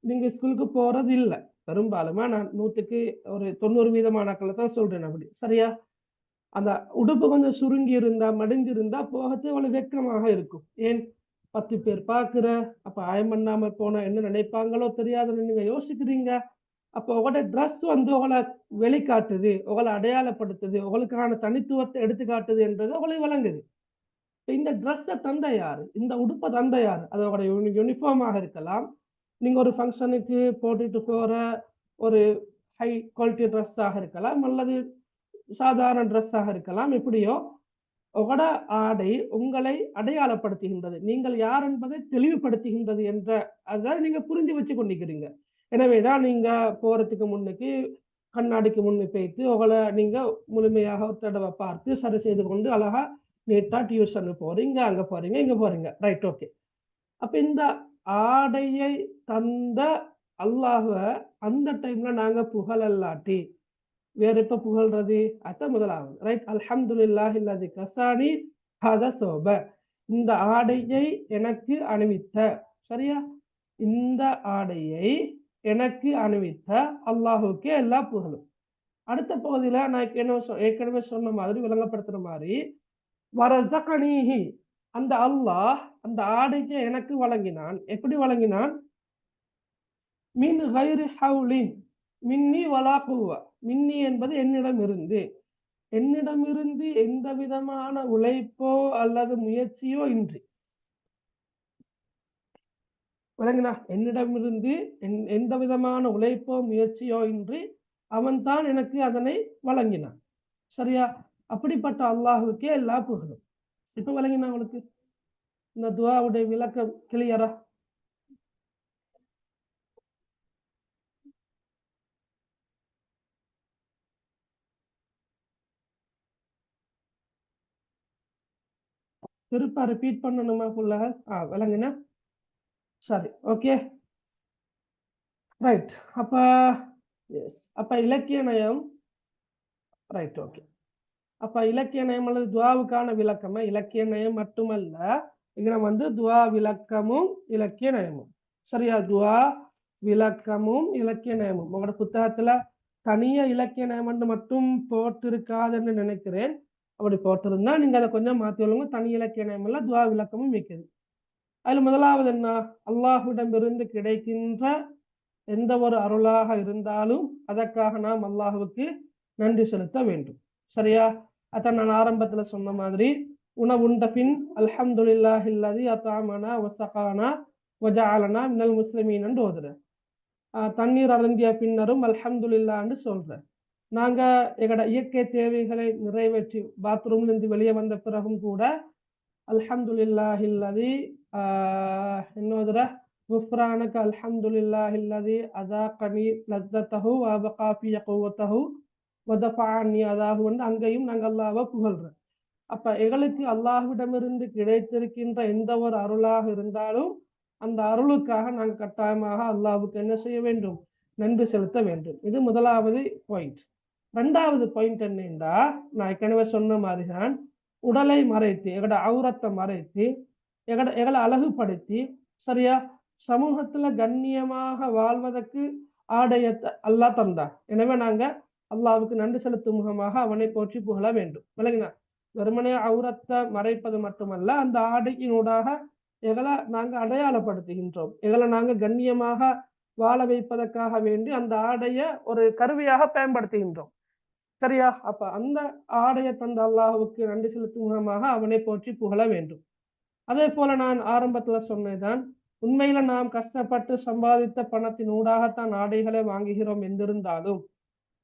நீங்க ஸ்கூலுக்கு போறது இல்லை. பெரும்பாலுமா நான் 100க்கு ஒரு 90% மாணாக்களை தான் சொல்றேன் அப்படி. சரியா? அந்த உடுப்பு கொஞ்சம் சுருங்கி இருந்தா மடிஞ்சு இருந்தா போகிறது அவ்வளவு வெக்கமாக இருக்கும். ஏன்? 10 பேர் பார்க்குற, அப்ப அயன் பண்ணாம போனா என்ன நினைப்பாங்களோ தெரியாதுன்னு நீங்க யோசிக்கிறீங்க. அப்போ உங்களோட ட்ரெஸ் வந்து உங்களை வெளிக்காட்டுது, உங்களை அடையாளப்படுத்துது, உங்களுக்கான தனித்துவத்தை எடுத்து காட்டுது என்றது உங்களுக்கு விளங்குது. இந்த ட்ரெஸ்ஸை தந்த யாரு? இந்த உடுப்பை தந்த யாரு? அதோட யூனிஃபார்மாக இருக்கலாம். நீங்க ஒரு ஃபங்க்ஷனுக்கு போட்டுட்டு போற ஒரு ஹை குவாலிட்டி ட்ரெஸ்ஸாக இருக்கலாம், அல்லது சாதாரண ட்ரெஸ்ஸாக இருக்கலாம். எப்படியோ உங்களோட ஆடை உங்களை அடையாளப்படுத்துகின்றது. நீங்கள் யார் என்பதை தெளிவுபடுத்துகின்றது என்ற அதை நீங்க புரிஞ்சு வச்சு கொண்டிருக்கிறீங்க. எனவேதான் நீங்க போறதுக்கு முன்னுக்கு கண்ணாடிக்கு முன்னு போயிட்டு உங்களை நீங்க முழுமையாக ஒரு தடவை பார்த்து சரி செய்து கொண்டு அழகா நீட்டா டியூஷன் போறீங்க, அங்க போறீங்க, இங்க போறீங்க. Right, okay. அப்ப இந்த ஆடையை தந்த அல்லாஹ்வ அந்த டைம்ல நாங்க புகழல்லாட்டி வேற எப்ப புகழ்றது? அதான் முதலாவது. ரைட். அல்ஹம்துலில்லாஹில்லதி கஸானி ஹாதா ஸௌப. இந்த ஆடையை எனக்கு அணிவித்த. சரியா? இந்த ஆடையை எனக்கு அணிவித்த அல்லாஹுக்கே எல்லா புகழும். அடுத்த பகுதியில நான் ஏற்கனவே சொன்ன மாதிரி விளங்கப்படுத்துற மாதிரி வரஸகனீஹி, அந்த அல்லாஹ் அந்த ஆடையை எனக்கு வழங்கினான். எப்படி வழங்கினான்? மின் கைரி ஹவுலின் மின்னி வலா குவா. மின்னி என்பது என்னிடமிருந்து. என்னிடமிருந்து எந்த விதமான உழைப்போ அல்லது முயற்சியோ இன்றி. விளங்குனா? என்னிடமிருந்து எந்த விதமான உழைப்போ முயற்சியோ இன்றி அவன் தான் எனக்கு அதனை வழங்கினான். சரியா? அப்படிப்பட்ட அல்லாஹுக்கே எல்லா புகழும். இப்ப விளங்கினா உங்களுக்கு இந்த துஆவுடைய விளக்கம் கிளியரா? திருப்ப ரிப்பீட் பண்ணணுமா புள்ள? விளங்குனா? சரி, ஓகே, ரைட். அப்ப எஸ், அப்ப இலக்கிய நயம். Right, okay. அப்ப இலக்கிய நயம் அல்லது துஆவுக்கான விளக்கமா? இலக்கிய நயம் மட்டுமல்ல, இங்க வந்து துஆ விளக்கமும் இலக்கிய நயமும். சரியா? துஆ விளக்கமும் இலக்கிய நயமும். உங்களோட புத்தகத்துல தனிய இலக்கிய நயம் மட்டும் போட்டிருக்காதுன்னு நினைக்கிறேன். அப்படி போட்டிருந்தா நீங்க அதை கொஞ்சம் மாத்தி சொல்லுங்க. தனி இலக்கிய நயம் அல்ல, துஆ விளக்கமும் இருக்குது. அதுல முதலாவது என்ன? அல்லாஹ்விடமிருந்து கிடைக்கின்ற எந்த ஒரு அருளாக இருந்தாலும் அதற்காக நாம் அல்லாஹுவுக்கு நன்றி செலுத்த வேண்டும். சரியா? அதான் நான் ஆரம்பத்துல சொன்ன மாதிரி உணவுண்ட பின் அல்ஹம்துலில்லாஹில்லதி அத்அமனா வஸகானா வஜஅலனா மினல் முஸ்லிமீன் என்று ஓதுறேன். தண்ணீர் அருந்திய பின்னரும் அல்ஹம்துலில்லாஹ்னு சொல்றேன். நாங்க எங்களோட இயற்கை தேவைகளை நிறைவேற்றி பாத்ரூம்ல இருந்து வெளியே வந்த பிறகும் கூட அல்ஹம்துலில்லாஹில்லதி இன்னொரு குஃப்ரானக அல்ஹம்துலில்லாஹில்லதி அஸாகனி லஸ்ஸத்தஹு வ அபகா ஃபீ குவத்தஹு வ தஃபஅனி அதாஹு வந்து அங்கேயும் நாங்கள் அல்லாஹ்வை புகழ்றோம். அப்ப எங்களுக்கு அல்லாஹ்விடமிருந்து கிடைத்திருக்கின்ற எந்த ஒரு அருளாக இருந்தாலும் அந்த அருளுக்காக நாங்கள் கட்டாயமாக அல்லாஹ்வுக்கு என்ன செய்ய வேண்டும்? நன்றி செலுத்த வேண்டும். இது முதலாவது பாயிண்ட். ரெண்டாவது பாயிண்ட் என்னன்னா, நான் ஏற்கனவே சொன்ன மாதிரி தான் உடலை மறைத்து எங்களோட அவுரத்தை மறைத்து எங்களை அழகுபடுத்தி சரியா சமூகத்துல கண்ணியமாக வாழ்வதற்கு ஆடையத்தை அல்லாஹ் தந்தான். எனவே நாங்க அல்லாஹ்வுக்கு நன்றி செலுத்தும் முகமாக அவனை போற்றி புகழ வேண்டும். விளங்கினா? வெறுமனே அவுரத்தை மறைப்பது மட்டுமல்ல, அந்த ஆடையினூடாக எங்களை நாங்க அடையாளப்படுத்துகின்றோம். எங்களை நாங்க கண்ணியமாக வாழ வைப்பதற்காக வேண்டி அந்த ஆடைய ஒரு கருவியாக பயன்படுத்துகின்றோம். சரியா? அப்ப அந்த ஆடைய தந்த அல்லாஹ்வுக்கு நன்றி செலுத்தும் முகமாக அவனை போற்றி புகழ வேண்டும். அதே போல நான் ஆரம்பத்துல சொன்னதுதான், உண்மையில நாம் கஷ்டப்பட்டு சம்பாதித்த பணத்தின் ஊடாகத்தான் ஆடைகளை வாங்குகிறோம் என்றிருந்தாலும்,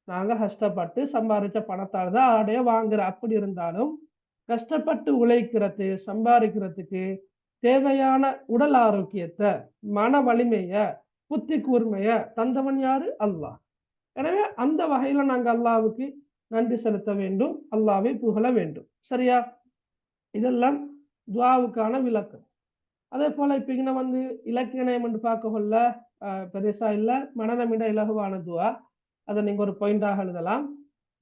நாங்க கஷ்டப்பட்டு சம்பாதிச்ச பணத்தால் தான் ஆடையை வாங்குற அப்படி இருந்தாலும், கஷ்டப்பட்டு உழைக்கிறது சம்பாதிக்கிறதுக்கு தேவையான உடல் ஆரோக்கியத்தை, மன வலிமைய, புத்தி கூர்மைய தந்தவன் யாரு? அல்லாஹ். எனவே அந்த வகையில நாங்க அல்லாஹ்வுக்கு நன்றி செலுத்த வேண்டும், அல்லாஹ்வை புகழ வேண்டும். சரியா? இதெல்லாம் துஆவுக்கான விளக்கம். அதே போல இப்ப இங்க வந்து இலக்கிய நயம் என்று பார்க்க கொள்ள பெருசா இல்ல, மனநமிட இலகுவான துஆ. அதை நீங்க ஒரு பாயிண்டாக எழுதலாம்.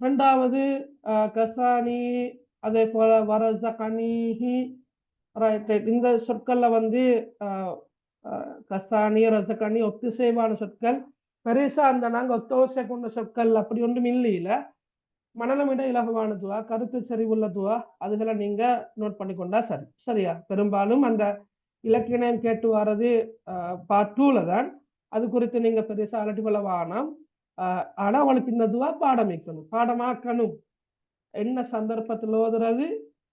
ரெண்டாவது கசானி, அதே போல வரஸகனிஹி, ரைட் ரைட். இந்த சொற்கள்ல வந்து கசானி ரசகனி ஒத்திசைவான சொற்கள். பெருசா அந்த நாங்க ஒத்தோசை கொண்ட சொற்கள் அப்படி ஒன்றும் இல்லையில. மனநமிட இலகுவான துவா, கருத்து செறிவுள்ள துவா, அதுகளை நீங்க நோட் பண்ணி கொண்டா சரி. சரியா? பெரும்பாலும் அந்த இலக்கியம் கேட்டு வர்றது பார்ட் 2ல தான். அது குறித்து நீங்க பெருசா அலட்டி கொள்ள வேணாம். ஆனா அவளுக்கு இந்த துவா பாடமிக்கணும், பாடமாக்கணும். என்ன சந்தர்ப்பத்தில் ஓதுறது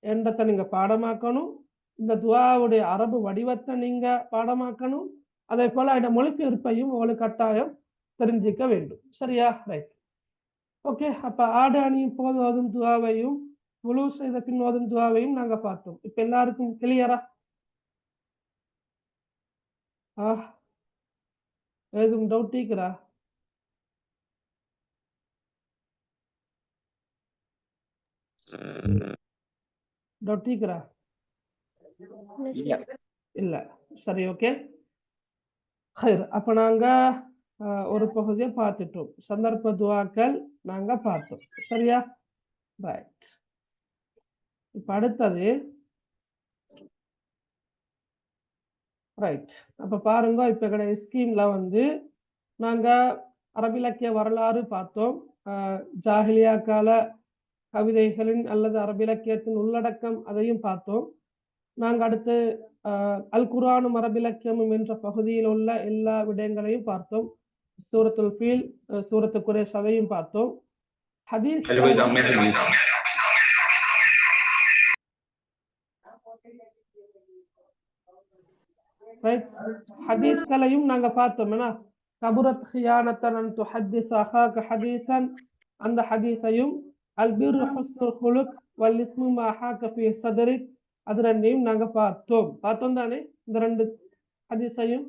என்றதை நீங்க பாடமாக்கணும். இந்த துவாவுடைய அரபு வடிவத்தை நீங்க பாடமாக்கணும். அதே போல இந்த மொழிபெயர்ப்பையும் உங்களுக்கு கட்டாயம் தெரிஞ்சிக்க வேண்டும். சரியா? ரைட். ஓகே. அப்ப ஆடு அணியும் போது ஓதும் துவாவையும் முழு செய்த பின் ஓதும் துவாவையும் நாங்க பார்த்தோம். இப்ப எல்லாருக்கும் கிளியரா? ஏதும் டவுட் இருக்கிறா? டவுட் இருக்கிறா? இல்ல. சரி, ஓகே. அப்ப நாங்க ஒரு பகுதியை பார்த்துட்டோம். சந்தர்ப்ப துவாக்கள் நாங்க பார்த்தோம். சரியா? ரைட். இப்ப அடுத்தது ரைட். அப்ப பாருங்க, இப்ப கிடையாது ஸ்கீம்ல வந்து நாங்க அரபிலக்கிய வரலாறு பார்த்தோம். ஜாஹிலியா கால கவிதைகளின் அல்லது அரபிலக்கியத்தின் உள்ளடக்கம் அதையும் பார்த்தோம். நாங்க அடுத்து அல் குர்ஆனும் அரபிலக்கியமும் என்ற பகுதியில் உள்ள எல்லா விடயங்களையும் பார்த்தோம். சூரத்துல் ஃபீல், சூரத்து குரேஷ் அதையும் பார்த்தோம். ஹதீஸ் ஹதீஸ்களையும் நாங்க பார்த்தோம். கபுரத் ஹியானத்தன் அன் துஹத்திஸ் அஹாக ஹதீஸன், அந்த ஹதீஸையும் அல் பிர்ரு ஹுஸ்னுல் குலுக் வல் இஸ்மு மா ஹாக ஃபீ ஸத்ரிக், அது ரெண்டையும் நாங்க பார்த்தோம் தானே? இந்த ரெண்டு ஹதீஸையும்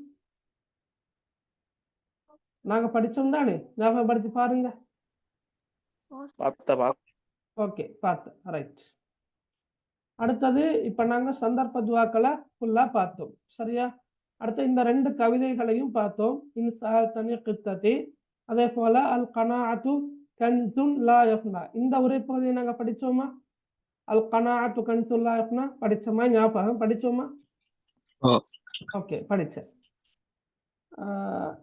நாங்க படிச்சோம் தானே? ஞாபகப்படுத்தி பாருங்க. ஓகே, பார்த்தோம். ரைட். அடுத்தது இப்ப நாங்க சந்தர்ப்ப துவாக்களை ஃபுல்லா பார்த்தோம். சரியா? அடுத்து இந்த ரெண்டு கவிதைகளையும் பார்த்தோம். இன்சால் தனி கித்ததி, அதே போல அல் கனாஅத்து கன்சுன் லா யஃப்னா. இந்த உரைப்பகுதியை நாங்க படிச்சோமா? அல் கனாஅத்து கன்சுன் லா யஃப்னா படிச்சோமா? ஞாபகம் படிச்சோமா? ஓகே, படிச்சேன்.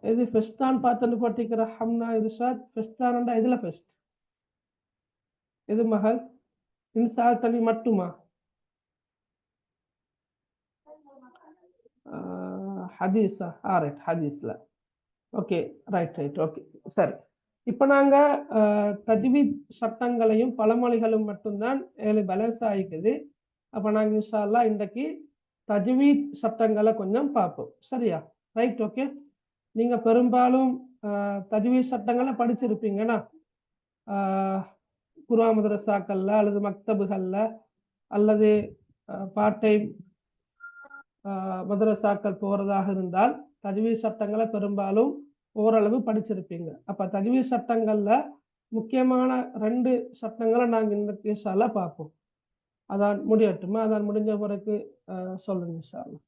இது ஃபெஸ்தான் பார்த்து போட்டிக்கிற ஹம்னா இர்ஷாத். ஃபெஸ்தான் இதுல ஃபெஸ்ட் இது மகள் இன்சால் தனி மட்டுமா? ஹதீஸா? ரைட், ஹதீஸ்ல. Okay, right right. ஓகே, சரி. இப்ப நாங்க தஜ்வீத் சட்டங்களையும் பழமொழிகளும் மட்டும்தான் 7 பேலன்ஸ் ஆகிக்குது. அப்ப நாங்க இன்ஷா அல்லாஹ் இன்றைக்கு தஜ்வீத் சட்டங்களை கொஞ்சம் பார்ப்போம். சரியா? Right, okay. நீங்க பெரும்பாலும் தஜ்வீத் சட்டங்களை படிச்சிருப்பீங்கன்னா குர்ஆன் மதரசாக்கள்ல அல்லது மக்தபுகள்ல அல்லது பார்ட் டைம் மதரசாக்கள் போறதாக இருந்தால் தஜ்வீத் சட்டங்களை பெரும்பாலும் ஓரளவு படிச்சிருப்பீங்க. அப்ப தஜ்வீத் சட்டங்கள்ல முக்கியமான 2 சட்டங்களை நாங்க இந்த இன்ஷா அல்லாஹ் பார்ப்போம். அதான் முடியட்டுமா? அதான் முடிஞ்ச பிறகு சொல்லுங்க இன்ஷா அல்லாஹ்.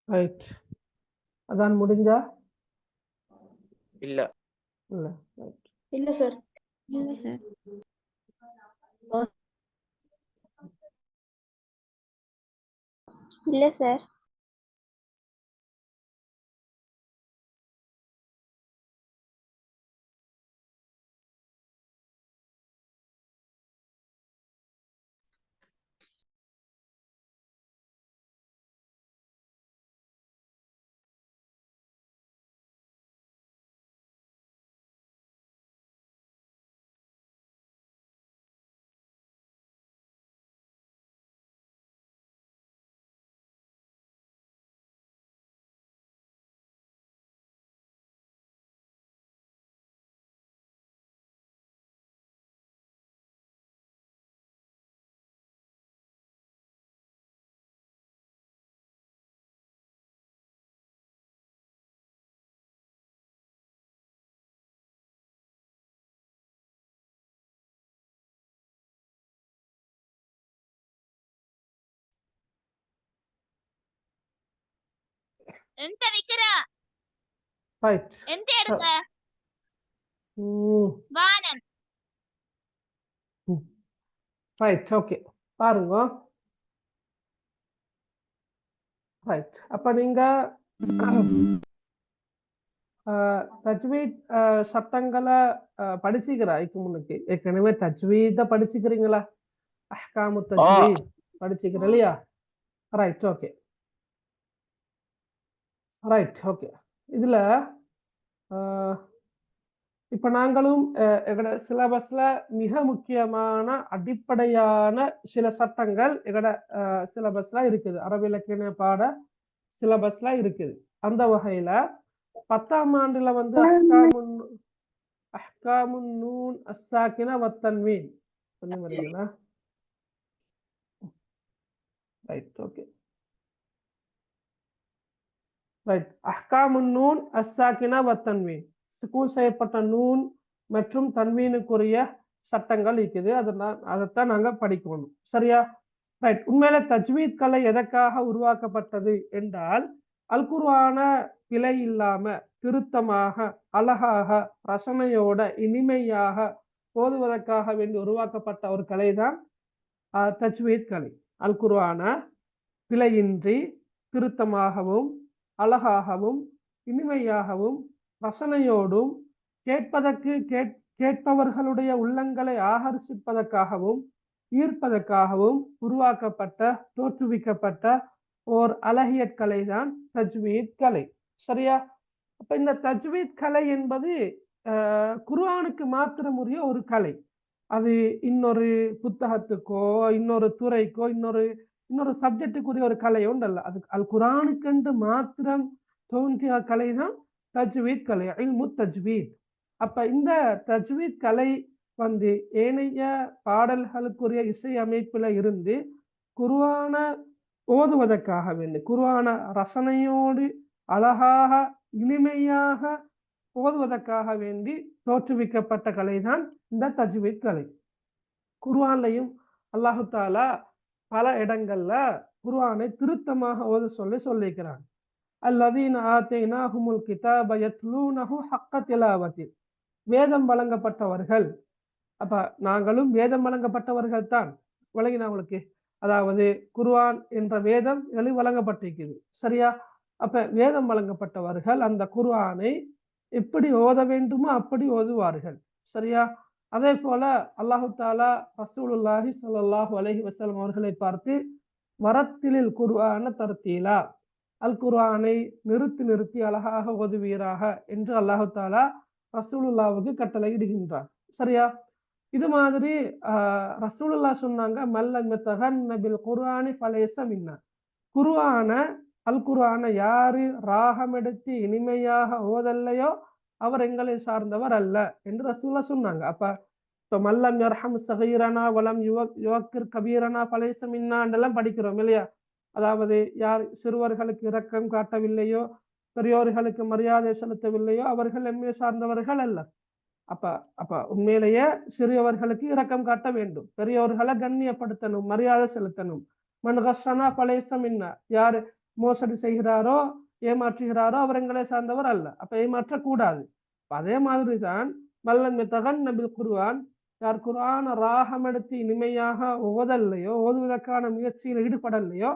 ரைட். அதான் முடிஞ்சா? இல்ல இல்ல. ரைட். இல்ல சார். இல்ல சார். இல்ல சார். எந்த விக்கிறா ரைட். எந்த எடுக்க வானம் ரைட். ஓகே, பாருங்க. ரைட். அப்ப நீங்க தஜ்வீத் சட்டங்களை படிச்சுக்கிறா இதுக்கு முன்னுக்கு? ஏற்கனவே தஜ்வீத படிச்சுக்கிறீங்களா? அஹ்காமு தஜ்வீத் படிச்சுக்கிற இல்லையா? ரைட். Okay, right. ஓகே. இதுல இப்ப நாங்களும் எங்களோட சிலபஸ்ல மிக முக்கியமான அடிப்படையான சில சட்டங்கள் எங்களோட சிலபஸ்ல இருக்குது, அரபு இலக்கிய பாட சிலபஸ்ல இருக்குது. அந்த வகையில 10ஆம் ஆண்டுல வந்து அஹ்காமுன் நூன் அஸ்ஸாக்கினா வத்தன்வீன் கொஞ்சம் வரீங்களா? ரைட். Okay, right. அஹ்காமுன் நூன் அஸ்ஸாக்கினா வத்தன்வீன், சுக்கூன் செய்யப்பட்ட நூன் மற்றும் தன்வீனுக்குரிய சட்டங்கள் இருக்குது. அதைத்தான் நாங்க படிக்கணும். சரியா? ரைட். உண்மையில தஜ்வீத் கலை எதற்காக உருவாக்கப்பட்டது என்றால், அல் குர்ஆன பிழை இல்லாம திருத்தமாக அழகாக ரசனையோட இனிமையாக போதுவதற்காக வேண்டி உருவாக்கப்பட்ட ஒரு கலை தான் தஜ்வீத் கலை. அல் குர்ஆன பிழையின்றி திருத்தமாகவும் அழகாகவும் இனிமையாகவும் ரசனையோடும் கேட்பவர்களுடைய உள்ளங்களை ஆகர்ஷிப்பதற்காகவும் ஈர்ப்பதற்காகவும் உருவாக்கப்பட்ட தோற்றுவிக்கப்பட்ட ஓர் அழகிய கலை தான் தஜ்வீத் கலை. சரியா? அப்ப இந்த தஜ்வீத் கலை என்பது குர்ஆனுக்கு மாத்திரம் உரிய ஒரு கலை. அது இன்னொரு புத்தகத்துக்கோ இன்னொரு துறைக்கோ இன்னொரு சப்ஜெக்டுக்குரிய ஒரு கலை ஒன்றல்ல. அது அல் குர்ஆனுக்கென்று மாத்திரம் தோன்றிய கலை தான் தஜ்வீத் கலை, இல்மு தஜ்வீத். அப்ப இந்த தஜ்வீத் கலை வந்து ஏனைய பாடல்களுக்குரிய இசை அமைப்புல இருந்து குர்ஆன ஓதுவதற்காக வேண்டி, குர்ஆன ரசனையோடு அழகாக இனிமையாக ஓதுவதற்காக வேண்டி தோற்றுவிக்கப்பட்ட கலைதான் இந்த தஜ்வீத் கலை. குர்ஆன்லையும் அல்லாஹு தாலா பல இடங்கள்ல குர்ஆனை திருத்தமாக ஓத சொல்லிக்கிறான். அல்லதீன ஆத்தைனாஹுமுல் கிதாப யத்லூனஹு ஹக்க திலாவதி. வேதம் வழங்கப்பட்டவர்கள். அப்ப நாங்களும் வேதம் வழங்கப்பட்டவர்கள் தான். வழங்கினா உங்களுக்கு, அதாவது குர்ஆன் என்ற வேதம் வழங்கப்பட்டிருக்குது. சரியா? அப்ப வேதம் வழங்கப்பட்டவர்கள் அந்த குர்ஆனை எப்படி ஓத வேண்டுமோ அப்படி ஓதுவார்கள். சரியா? அதே போல அல்லாஹு தாலா ரசூலுல்லாஹி ஸல்லல்லாஹு அலைஹி வஸல்லம் அவர்களை பார்த்து வரத்திலில் குர்ஆன தர்தீலா, அல் குர்ஆனை நிறுத்தி அழகாக ஓதுவீராக என்று அல்லாஹு தாலா ரசூலுல்லாவுக்கு கட்டளை இடுகின்றார். சரியா? இது மாதிரி ரசூலுல்லா சொன்னாங்க, மல்லம் யதகன்ன பில் குர்ஆனி ஃபலைஸ மின்னா. குர்ஆன அல் குர்ஆனை யாரு ராகம் எடுத்து இனிமையாக ஓதல்லையோ அவர் எங்களை சார்ந்தவர் அல்ல என்று ரசூலுல்லா சொன்னாங்க. அப்ப மல்லம் யர்ஹம் ஸகீரனா வலம் யுவக்கிர் கபீரனா ஃபலைஸ மின்னான்றெல்லாம் படிக்கிறோம் இல்லையா? அதாவது யார் சிறுவர்களுக்கு இரக்கம் காட்டவில்லையோ, பெரியோர்களுக்கு மரியாதை செலுத்தவில்லையோ அவர்கள் எம்மை சார்ந்தவர்கள் அல்ல. அப்ப உண்மையிலேயே சிறியவர்களுக்கு இரக்கம் காட்ட வேண்டும், பெரியோர்களை கண்ணியப்படுத்தணும், மரியாதை செலுத்தணும். மன் கஸ்ஸனா ஃபலைஸ மின்னா. யார் மோசடி செய்கிறாரோ, ஏமாற்றுகிறாரோ அவர் எங்களை சார்ந்தவர் அல்ல. அப்ப ஏமாற்றக்கூடாது. அதே மாதிரிதான் மல்லம் யதகன்ன பில் குர்ஆன், யார் குர்ஆனை ராகம் எடுத்து இனிமையாக ஓதல்லையோ, ஓதுவதற்கான முயற்சியில் ஈடுபடலையோ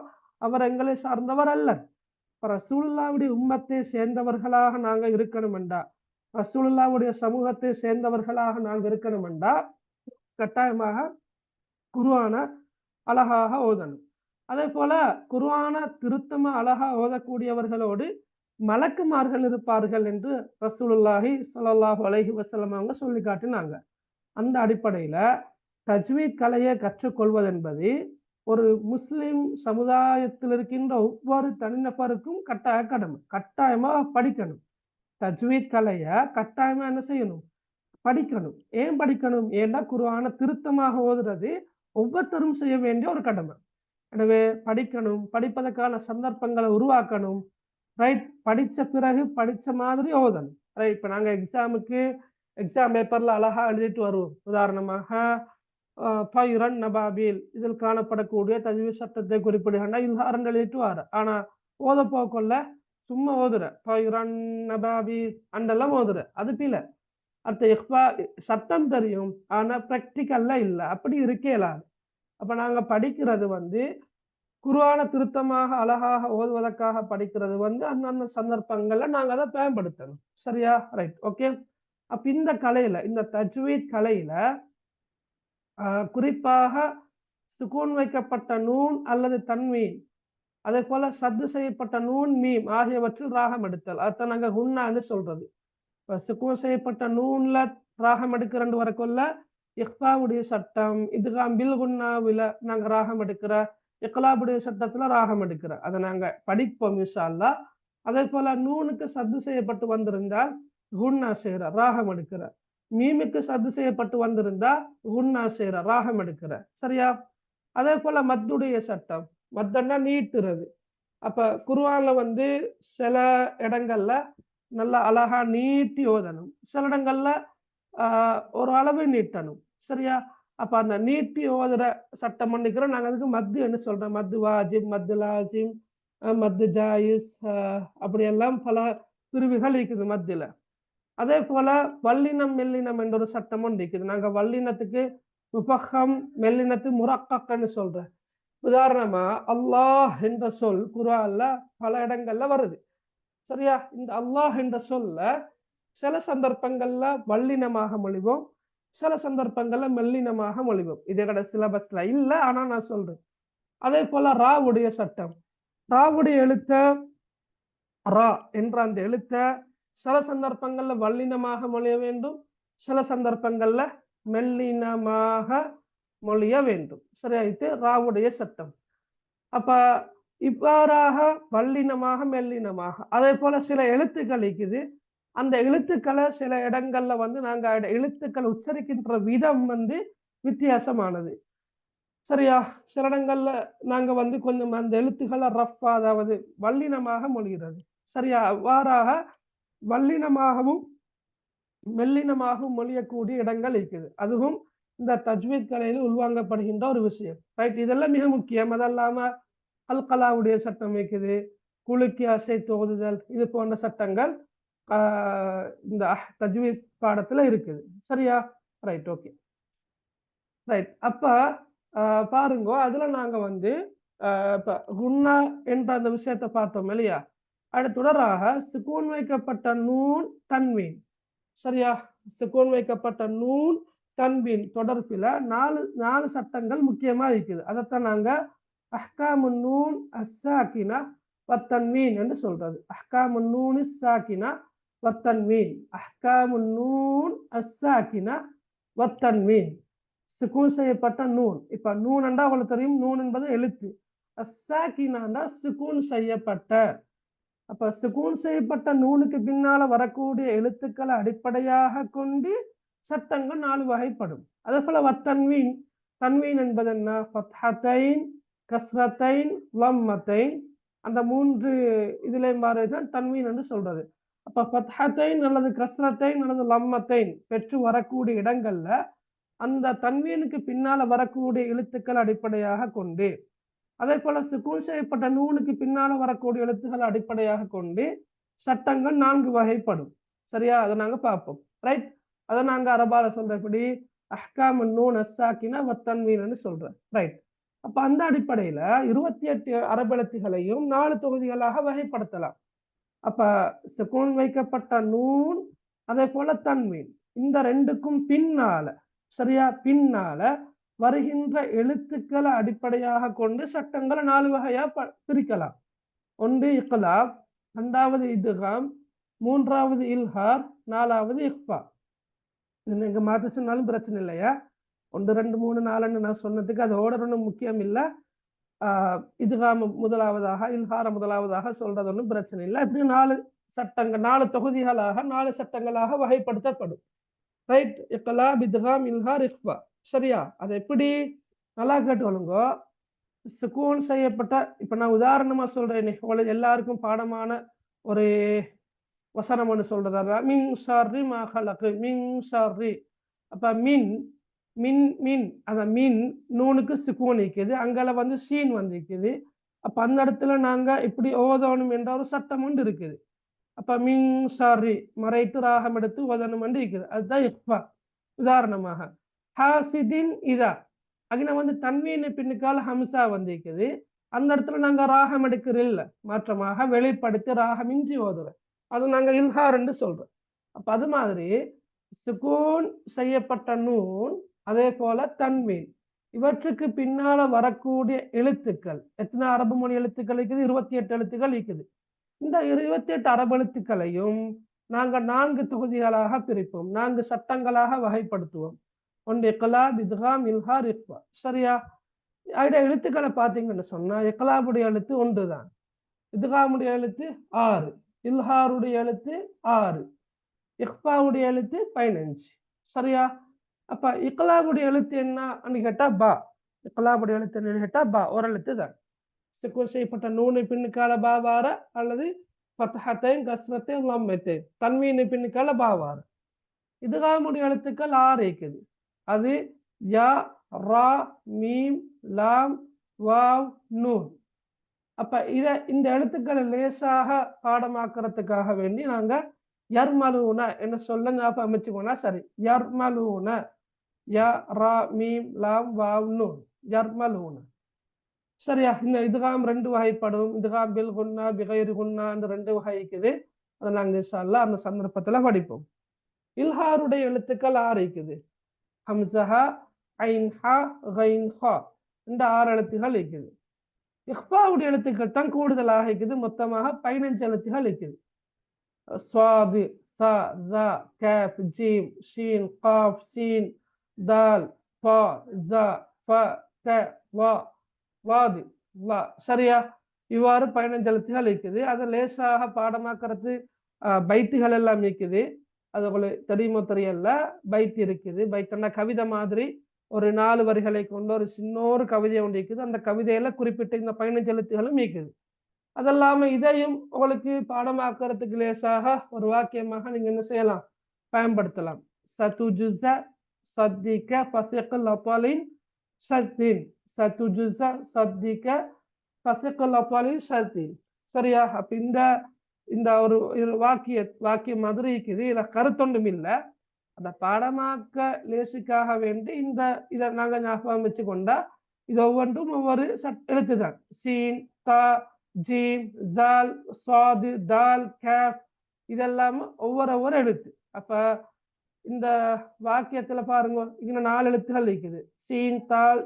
அவர் எங்களை சார்ந்தவர் அல்ல. ரசூலுல்லாவுடைய உம்மத்தை சேர்ந்தவர்களாக நாங்க இருக்கணும் என்றா, ரசூலுல்லாவுடைய சமூகத்தை சேர்ந்தவர்களாக நாங்க இருக்கணும் என்றா கட்டாயமாக குர்ஆனை அழகாக ஓதணும். அதே போல குர்ஆனை திருத்தமா அழகா ஓதக்கூடியவர்களோடு மலக்குமார்கள் இருப்பார்கள் என்று ரசூலுல்லாஹி ஸல்லல்லாஹு அலைஹி வஸல்லம் அவங்க சொல்லி காட்டினாங்க. அந்த அடிப்படையில தஜ்வீத் கலையை கற்றுக்கொள்வது என்பது ஒரு முஸ்லிம் சமுதாயத்தில் இருக்கின்ற ஒவ்வொரு தனிநபருக்கும் கட்டாய கடமை. கட்டாயமா படிக்கணும். தஜ்வீத் கலைய கட்டாயமா என்ன செய்யணும்? படிக்கணும். ஏன் படிக்கணும்? ஏன்னா குர்ஆனை திருத்தமாக ஓதுறது ஒவ்வொருத்தரும் செய்ய வேண்டிய ஒரு கடமை. எனவே படிக்கணும், படிப்பதற்கான சந்தர்ப்பங்களை உருவாக்கணும். ரைட்? படிச்ச பிறகு படிச்ச மாதிரி ஓதணும். ரைட்? இப்ப நாங்க எக்ஸாம் பேப்பர்ல அழகா எழுதிட்டு வருவோம். உதாரணமாக பைரன் நபாபில், இதில் காணப்படக்கூடிய தஜ்வீத் சட்டத்தை குறிப்பிடுகின்ற இல்ஹாரன் எழுதிட்டு வார. ஆனா ஓத போக்கொள்ள சும்மா ஓதுற பைரன் நபாபி அண்டெல்லாம் ஓதுற, அது பில. அடுத்த இஹ்பா சட்டம் தெரியும், ஆனா பிராக்டிக்கல்ல இல்ல, அப்படி இருக்கேலாது. அப்ப நாங்க படிக்கிறது குர்ஆனை திருத்தமாக அழகாக ஓதுவதற்காக படிக்கிறது அந்தந்த சந்தர்ப்பங்கள்ல நாங்க அதை பயன்படுத்தணும். சரியா? Right, okay. அப்ப இந்த கலையில, இந்த தஜ்வீத் கலையில குறிப்பாக சுகூன் வைக்கப்பட்ட நூன் அல்லது தன்வீன், அதே போல சத்து செய்யப்பட்ட நூன் மீம் ஆகியவற்றில் ராகம் எடுத்தல், அதான் நாங்க குன்னான்னு சொல்றது. சுகூன் செய்யப்பட்ட நூன்ல ராகம் எடுக்கிறண்டு வரக்குள்ள இஹ்பாவுடைய சட்டம், இத்காம் பில் குன்னாவில நாங்க ராகம் எடுக்கிற, இக்லாபுடைய சட்டத்துல ராகம் எடுக்கிற, அதை நாங்க படிப்போம் இன்ஷா அல்லாஹ். அதே போல நூனுக்கு சத்து செய்யப்பட்டு வந்திருந்தால் குன்னா செய்யற, ராகம் எடுக்கிற. மீமுக்கு சத்து செய்யப்பட்டு வந்திருந்தா குன்னா செய்யற, ராகம் எடுக்கிற. சரியா? அதே போல மத்துடைய சட்டம், மத்தன்னா நீட்டுறது. அப்ப குர்ஆன்ல சில இடங்கள்ல நல்லா அழகா நீட்டி ஓதணும், சில இடங்கள்ல ஒரு அளவு நீட்டணும். சரியா? அப்ப அந்த நீட்டி ஓதுற சட்டம் பண்ணிக்கிறோம் நாங்க. அதுக்கு மத்து என்ன சொல்றோம்? மத்து வாஜிப், மத்து லாசிம், மத்து ஜாயிஸ், அப்படியெல்லாம் பல பிரிவுகள் இருக்குது மத்தில. அதே போல வல்லினம் மெல்லினம் என்ற ஒரு சட்டமும் இருக்குது. நாங்க வல்லினத்துக்கு முஃபஹம், மெல்லினத்து முரக்கக்ன்னு சொல்றேன். உதாரணமா அல்லாஹ் என்ற சொல் குர்ஆன்ல பல இடங்கள்ல வருது. சரியா? இந்த அல்லாஹ் என்ற சொல்ல சில சந்தர்ப்பங்கள்ல வல்லினமாக மொழிவோம், சில சந்தர்ப்பங்கள்ல மெல்லினமாக மொழிவோம். இதோட சிலபஸ்ல இல்ல, ஆனா நான் சொல்றேன். அதே போல ராவுடைய சட்டம், ராவுடைய எழுத்த, ரா என்ற அந்த எழுத்த சில சந்தர்ப்பங்கள்ல வல்லினமாக மொழிய வேண்டும், சில சந்தர்ப்பங்கள்ல மெல்லினமாக மொழிய வேண்டும். சரியா? இது ராவுடைய சட்டம். அப்ப இவ்வாறாக வல்லினமாக மெல்லினமாக, அதே போல சில எழுத்துக்கள் இருக்குது. அந்த எழுத்துக்களை சில இடங்கள்ல நாங்க எழுத்துக்கள் உச்சரிக்கின்ற விதம் வித்தியாசமானது. சரியா? சில இடங்கள்ல நாங்க கொஞ்சம் அந்த எழுத்துக்களை ரஃபா, அதாவது வல்லினமாக மொழிகிறது. சரியா? அவ்வாறாக வல்லினமாகவும் மெல்லினமாக மொழியக்கூடிய இடங்கள் இருக்குது. அதுவும் இந்த தஜ்வீத் கலையில் உள்வாங்கப்படுகின்ற ஒரு விஷயம். ரைட், இதெல்லாம் மிக முக்கியம். அதல்லாம அல்கலாவுடைய சட்டம் இருக்குது, குலுக்கி அசைத்து ஓதுதல், இது போன்ற சட்டங்கள் இந்த தஜ்வீத் பாடத்துல இருக்குது. சரியா? Right, okay, right. அப்ப பாருங்க, அதுல நாங்க வந்து இப்ப குன்னா என்ற அந்த விஷயத்தை பார்த்தோம் இல்லையா? அடுத்தொடராக சுக்கூன் வைக்கப்பட்ட நூன் தன்வீன். சரியா? சுக்கூன் வைக்கப்பட்ட நூன் தன்வீன் தொடர்பில நாலு சட்டங்கள் முக்கியமா இருக்குது. அதைத்தான் நாங்க அஹ்காமு நூன் அஸ்ஸாகினா வத்தன்வீன் என்று சொல்றது. அஹ்காமு நூன் அஸ்ஸாகினா வத்தன்வீன். அஹ்காமு நூன் அஸ்ஸாகினா வத்தன்வீன். சுக்கூன் செய்யப்பட்ட நூன். இப்ப நூன் என்றா உங்களுக்கு தெரியும், நூன் என்பது எழுத்து. அஸ்ஸாகினா சுக்கூன் செய்யப்பட்ட. அப்ப சுக்கூன் செய்யப்பட்ட நூனுக்கு பின்னால வரக்கூடிய எழுத்துக்களை அடிப்படையாக கொண்டு சட்டங்கள் 4 வகைப்படும். அதே போல வத்தன்வீன். தன்வீன் என்பது என்ன? ஃபத்ஹத்தைன், கஸ்ரத்தைன், லம்மத்தைன். அந்த 3 இதுல மாறிதான் தன்வீன் என்று சொல்றது. அப்ப ஃபத்ஹத்தைன் அல்லது கஸ்ரத்தைன் அல்லது லம்மத்தைன் பெற்று வரக்கூடிய இடங்கள்ல அந்த தன்வீனுக்கு பின்னால வரக்கூடிய எழுத்துக்கள் அடிப்படையாக கொண்டு, அதே போல சுக்கூன் செய்யப்பட்ட நூனுக்கு பின்னால வரக்கூடிய எழுத்துக்கள் அடிப்படையாக கொண்டு சட்டங்கள் 4 வகைப்படும். சரியா? அதை நாங்க பார்ப்போம். ரைட், அதை நாங்க அரபால சொல்றபடி அஹ்காம் நூன் அஸ்ஸாகினா வத்தன்வீன் சொல்றேன். ரைட். அப்ப அந்த அடிப்படையில 28 அரபெழுத்துகளையும் 4 தொகுதிகளாக வகைப்படுத்தலாம். அப்ப சுக்கூன் வைக்கப்பட்ட நூன், அதே போல தன்வீன், இந்த ரெண்டுக்கும் பின்னால, சரியா, பின்னால வருகின்ற எழுத்துக்களை அடிப்படையாக கொண்டு சட்டங்களை 4 வகையா பிரிக்கலாம். ஒன்று இக்லாப், இரண்டாவது இத்காம், மூன்றாவது இல்ஹார், நாலாவது இக்ஃபா. நீங்க மாற்ற சொன்னாலும் பிரச்சனை இல்லையா? 1 2 3 4 நான் சொன்னதுக்கு அது ஓர்டர் ஒன்றும் முக்கியம் இல்லை. இத்காம் முதலாவதாக, இல்ஹார முதலாவதாக சொல்றது ஒன்றும் பிரச்சனை இல்லை. இப்படி 4 சட்டங்கள், 4 தொகுதிகளாக 4 சட்டங்களாக வகைப்படுத்தப்படும். ரைட், இக்லாப், இத்காம், இல்ஹார், இக்ஃபா. சரியா? அது எப்படி? நல்லா கேட்டுக்கொள்ளுங்க. சுக்கூன் செய்யப்பட்ட, இப்ப நான் உதாரணமா சொல்றேன், எல்லாருக்கும் பாடமான ஒரு வசனம் ஒன்று சொல்றதா, மின் ஷர்ரி மா ஹலக், மின் ஷர்ரி. அப்ப மின் மின் மின் அந்த மின் நூனுக்கு சுக்கூன் இருக்குது, அங்கால வந்து ஷீன் வந்திருக்குது. அப்ப அந்த இடத்துல நாங்க இப்படி ஓதணும் என்ற ஒரு சட்டம் ஒன்று இருக்குது. அப்ப மின் ஷர்ரி மறைத்து ராகம் எடுத்து ஓதணும் என்று இருக்குது. அதுதான் இக்ஃபா. உதாரணமாக ஹாசிதின் இதா, அங்கே வந்து தன்வீன் பின்னுக்கால ஹம்சா வந்திருக்குது, அந்த இடத்துல நாங்க ராகம் எடுக்கிறதில்ல, மாற்றமாக வெளிப்படுத்தி ராகமின்றி ஓதுறோம். அது நாங்க இல்ஹார் என்று சொல்றோம். அப்ப அது மாதிரி சுக்கூன் செய்யப்பட்ட நூன், அதே போல தன்வீன், இவற்றுக்கு பின்னால வரக்கூடிய எழுத்துக்கள் எத்தனை அரபு மொழி எழுத்துக்கள் இருக்குது? 28 எழுத்துக்கள் இருக்குது. இந்த 28 அரபு எழுத்துக்களையும் நாங்க 4 தொகுதிகளாக பிரிப்போம், 4 சட்டங்களாக வகைப்படுத்துவோம். ஒன்று இக்லாப், இத்காம், இல்ஹார், இக்ஃபா. சரியா? அதோட எழுத்துக்களை பார்த்தீங்கன்னு சொன்னா இக்லாபுடைய எழுத்து 1 தான், இத்காமுடைய எழுத்து 6, இல்ஹாருடைய எழுத்து 6, இக்ஃபாவுடைய எழுத்து 15. சரியா? அப்ப இக்லாபுடைய எழுத்து என்ன கேட்டா பா. இக்லாபுடைய எழுத்து என்ன கேட்டா பா, ஒரு எழுத்து தான். சுக்கூன் செய்யப்பட்ட நூனை பின்னுக்கால பா வார, அல்லது ஃபத்ஹத்தைன், கஸ்ரத்தைன், லம்மத்தைன், தன்வீனை பின்னுக்கால பா வார. இத்காமுடைய எழுத்துக்கள் 6 இருக்குது. அது யா, ரா, மீம், லாம், வாவ், நூன். அப்ப இந்த எழுத்துக்களை லேசாக பாடமாக்குறதுக்காக வேண்டி நாங்க யர்மலூன என்ன சொல்ல ஞாபகம் அமைச்சுக்கோனா சரி. யர்மலூன, யா, ரா, மீம், லாம், வாவ், நூன், யர்மலூன. சரியா? இந்த இத்காம் 2 வகைப்படும். இத்காம் பில் குன்னா, பிகைர் குன்னா, அந்த 2 வகை இருக்குது. அதை நாங்க இன்ஷா அல்லாஹ் அந்த சந்தர்ப்பத்துல படிப்போம். இல்ஹாருடைய எழுத்துக்கள் 6 இருக்குது. ஹம்ஸஹா, ஐன் ஹா, கைன் ஹா, இந்த 6 எழுத்துகள் இருக்குது. இக்ஃபாவுடைய எழுத்துக்கள் தான் கூடுதலாக இருக்குது. மொத்தமாக 15 எழுத்துகள் இருக்குது. ஸ்வாது, சா, ஜா, காஃப், ஜீம், ஷீன், காஃப், சீன், தால், ஃபா, ஜா, ஃப, த, வா, வாது, லா. சரியா? இவ்வாறு 15 எழுத்துகள் இருக்குது. அதை லேசாக பாடமாக்குறது பைத்துகள் எல்லாம் இருக்குது. அது உங்களுக்கு தெரியுமோ தெரியல, பைத் இருக்குது. பைத்தன்னா கவிதை மாதிரி ஒரு 4 வரிகளை கொண்ட ஒரு சின்னொரு கவிதை ஒன்று இருக்குது. அந்த கவிதையில குறிப்பிட்ட இந்த 15 எழுத்துகளும் இருக்குது. அதெல்லாம இதையும் உங்களுக்கு பாடமாக்குறதுக்கு லேசாக ஒரு வாக்கியமாக நீங்க என்ன செய்யலாம், பயன்படுத்தலாம். சதுஜுஸ சத்திக ஃபஸிகுல் அத்வாலின் ஷத்தின். சதுஜுஸ சத்திக ஃபஸிகுல் அத்வாலின் ஷத்தின். சரியா? அப்ப இந்த ஒரு வாக்கியம் மாதிரி இருக்குது. இதுல கருத்தொன்றும் இல்லை. அந்த பாடமாக்க லேசுக்காக வேண்டி இதை நாங்க ஞாபகம் வச்சு கொண்டா இது ஒவ்வொன்றும் ஒவ்வொரு எழுத்துதான். சீன், தா, ஜீம், ஜால், சாது, தால், கேஃப் இதெல்லாம் ஒவ்வொரு எழுத்து. அப்ப இந்த வாக்கியத்துல பாருங்க, இங்க 4 எழுத்துகள் இருக்குது. சீன், தால்,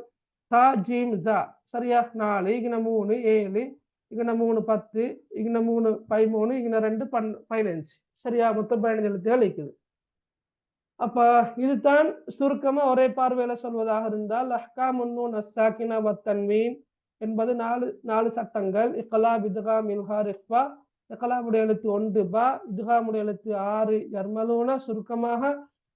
தா, ஜீம், ஜா. சரியா? 4, இங்க 3 7, இங்க 3 10, இங்க 3 13, இங்க 2 15. சரியா? மொத்தம் 15 எழுத்துகள் இருக்குது. அப்ப இதுதான் சுருக்கமா ஒரே பார்வையில சொல்வதாக இருந்தால் அஹ்காமுன் நூன் அஸ்ஸாகினா வத்தன்வீன் என்பது 4 சட்டங்கள். இக்லாப், இத்காம், இல்ஹார், இஃபா. இக்லாபுடைய எழுத்து 1 பா, இத்காமுடைய எழுத்து 6 யர்மலூன. சுருக்கமாக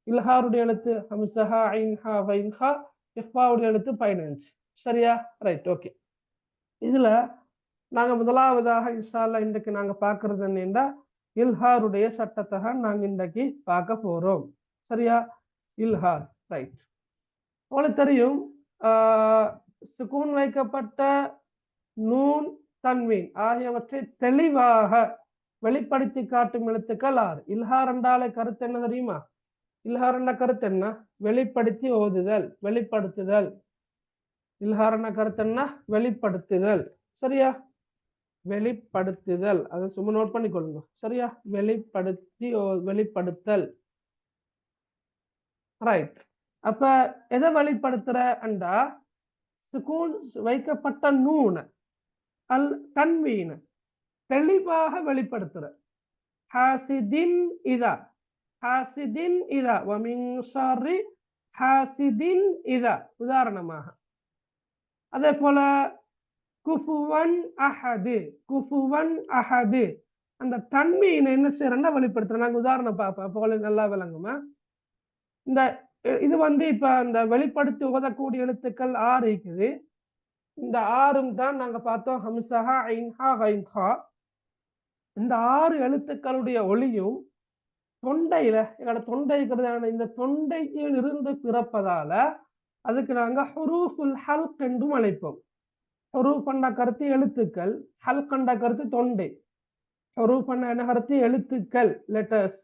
இல்ஹாருடைய எழுத்து ஹம்ஸஹா, ஐன்ஹா, வைன்ஹா. இஃபாவுடைய எழுத்து 15. சரியா? Right, okay. இதுல நாங்க முதலாவதாக இன்ஷா அல்லாஹ் இன்றைக்கு நாங்க பார்க்கறது என்னன்னா இல்ஹாருடைய சட்டத்தை நாங்க இன்றைக்கு பார்க்க போறோம். சரியா? இல்ஹார். ரைட். உங்களுக்கு தெரியும் சுக்கூன் வைக்கப்பட்ட நூன், தன்வீன் ஆகியவற்றை தெளிவாக வெளிப்படுத்தி காட்டும் எழுத்துக்கள் 6. இல்ஹார் என்றாலே கருத்து என்ன தெரியுமா? இல்ஹார் என்ற கருத்து என்ன? வெளிப்படுத்தி ஓதுதல், வெளிப்படுத்துதல். இல்ஹார் என்ற கருத்து என்ன? வெளிப்படுத்துதல். சரியா? வெளிப்படுத்துதல். அதை சும்மா நோட் பண்ணிக்கொள்ளுங்க. சரியா? வெளிப்படுத்தல். ரைட். அப்ப எதை வெளிப்படுத்துற அண்டா சுக்கூன் வைக்கப்பட்ட நூன் அல் தன்வீன் தெளிவாக வெளிப்படுத்துற. ஹாசிதின் இதா, ஹாசிதின் இதா, வமின் ஷர்ரி ஹாசிதின் இதா. உதாரணமாக அதே போல குஃபுவன் அஹது, குஃபுவன் அஹது. அந்த தன்வீன் என்ன செய்யறா வெளிப்படுத்துற. நாங்க உதாரணம் பார்ப்போம், போல நல்லா விளங்குமா. இது இப்ப இந்த வெளிப்படுத்தி ஓதக்கூடிய எழுத்துக்கள் 6 இருக்குது. இந்த 6 தான் நாங்க பார்த்தோம் ஹம்ஸஹா, ஐன்ஹா, ஹைன்ஹா. இந்த 6 எழுத்துக்களுடைய ஒளியும் தொண்டையில எங்களோட தொண்டை இருக்கிறதான இந்த தொண்டையில் இருந்து பிறப்பதால அதுக்கு நாங்க ஹுரூஃபுல் ஹல்க் என்றும் அழைப்போம். ஹுரூஃப் என்ற கருத்து எழுத்துக்கள், ஹல்க் என்ற கருத்து தொண்டை. ஹுரூஃப் என்ன கருத்து? எழுத்துக்கள், லெட்டர்ஸ்.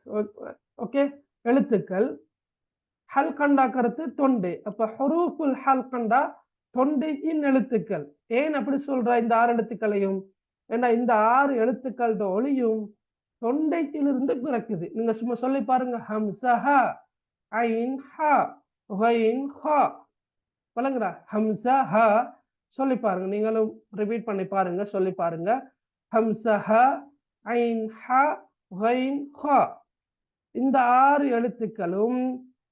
ஓகே, எழுத்துக்கள். ஹல்கண்டா கருத்து தொண்டை. அப்ப ஹுரூஃபுல் ஹல்கண்டா தொண்டையின் எழுத்துக்கள். ஏன் அப்படி சொல்ற இந்த 6 எழுத்துக்களையும்? ஏன்னா இந்த 6 எழுத்துக்களோட ஒளியும் தொண்டையிலிருந்து பிறக்குது. நீங்க சும்மா சொல்லி பாருங்க. ஹம்ஸஹா, ஐன்ஹா, வைன்ஹா. வழங்குறா? ஹம்ஸஹா சொல்லி பாருங்க. நீங்களும் ரிப்பீட் பண்ணி பாருங்க, சொல்லி பாருங்க. ஹம்ஸஹா, ஐன்ஹா, வைன்ஹா. இந்த 6 எழுத்துக்களும்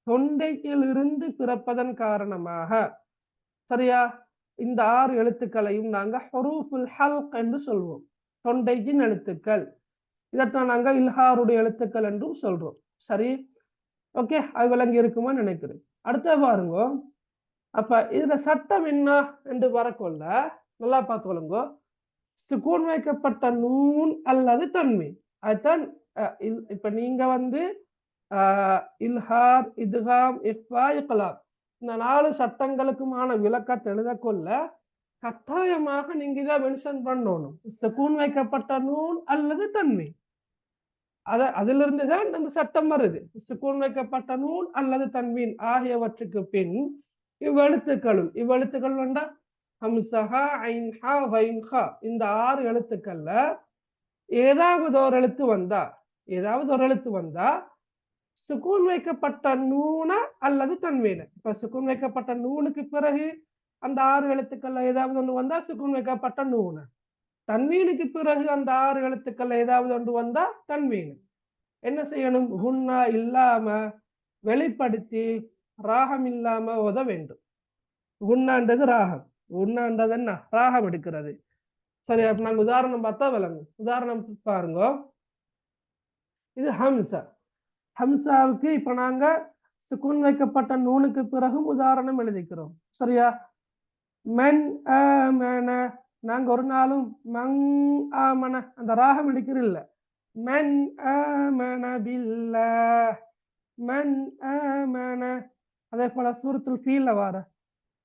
தொண்டையில் இருந்து பிறப்பதன் காரணமாக, சரியா, இந்த 6 எழுத்துக்களையும் நாங்க ஹுரூஃபுல் ஹல்க் என்று சொல்வோம். தொண்டையின் எழுத்துக்கள். இதைத்தான் நாங்க இல்ஹாருடைய எழுத்துக்கள் என்றும் சொல்றோம். சரி, ஓகே. அது விளங்கி இருக்குமா நினைக்கிறேன். அடுத்த பாருங்க. அப்ப இதுல சட்டம் என்ன என்று வரக்கொள்ள நல்லா பார்த்துக்கொள்ளுங்க. சுக்கூன் வைக்கப்பட்ட நூன் அல்லது தன்வீன். அதுதான் இப்ப நீங்க இல்ஹார், இத்காம், இஃபா, இக்லாப் இந்த 4 சட்டங்களுக்குமான விளக்கத்தை எழுதக்கொள்ள கட்டாயமாக நீங்க இதை மென்ஷன் பண்ணணும். சுக்கூன் வைக்கப்பட்ட நூன் அல்லது தன்வீன். அதுல இருந்துதான் அந்த சட்டம் வருது. சுக்கூன் வைக்கப்பட்ட நூன் அல்லது தன்வீன் ஆகியவற்றுக்கு பின் இவ்வெழுத்துக்கள் வேண்டா ஹம்ஸஹா, ஐன்ஹா, வைன்ஹா. இந்த 6 எழுத்துக்கள்ல ஏதாவது ஒரு எழுத்து வந்தா சுக்கூன் வைக்கப்பட்ட நூன அல்லது தன்வீன. இப்ப சுக்கூன் வைக்கப்பட்ட நூனுக்கு பிறகு அந்த 6 எழுத்துக்கள்ல ஏதாவது ஒன்று வந்தா சுக்கூன் வைக்கப்பட்ட நூன. தன்வீனுக்கு பிறகு அந்த 6 எழுத்துக்கள் ஏதாவது ஒன்று வந்தா தன்வீன். என்ன செய்யணும்? குன்னா இல்லாம வெளிப்படுத்தி ராகம் இல்லாம ஓத வேண்டும். குன்னான்றது ராகம், குன்னான்றது என்ன? ராகம் எடுக்கிறது. சரி, அப்ப நாங்க உதாரணம் பார்த்தா விளங்கும். உதாரணம் பாருங்க. இது ஹம்ஸா. ஹம்சாவுக்கு இப்ப நாங்க சுக்கூன் வைக்கப்பட்ட நூனுக்கு பிறகும் உதாரணம் எழுதிக்கிறோம். சரியா? மன் ஆமன. நாங்க ஒரு நாளும் மங் ஆமன அந்த ராகம் எடுக்கிறோம் இல்ல. மன் ஆமன பில்லாஹ். மன் ஆமன. அதே போல சூரத்துல் ஃபீல்ல வர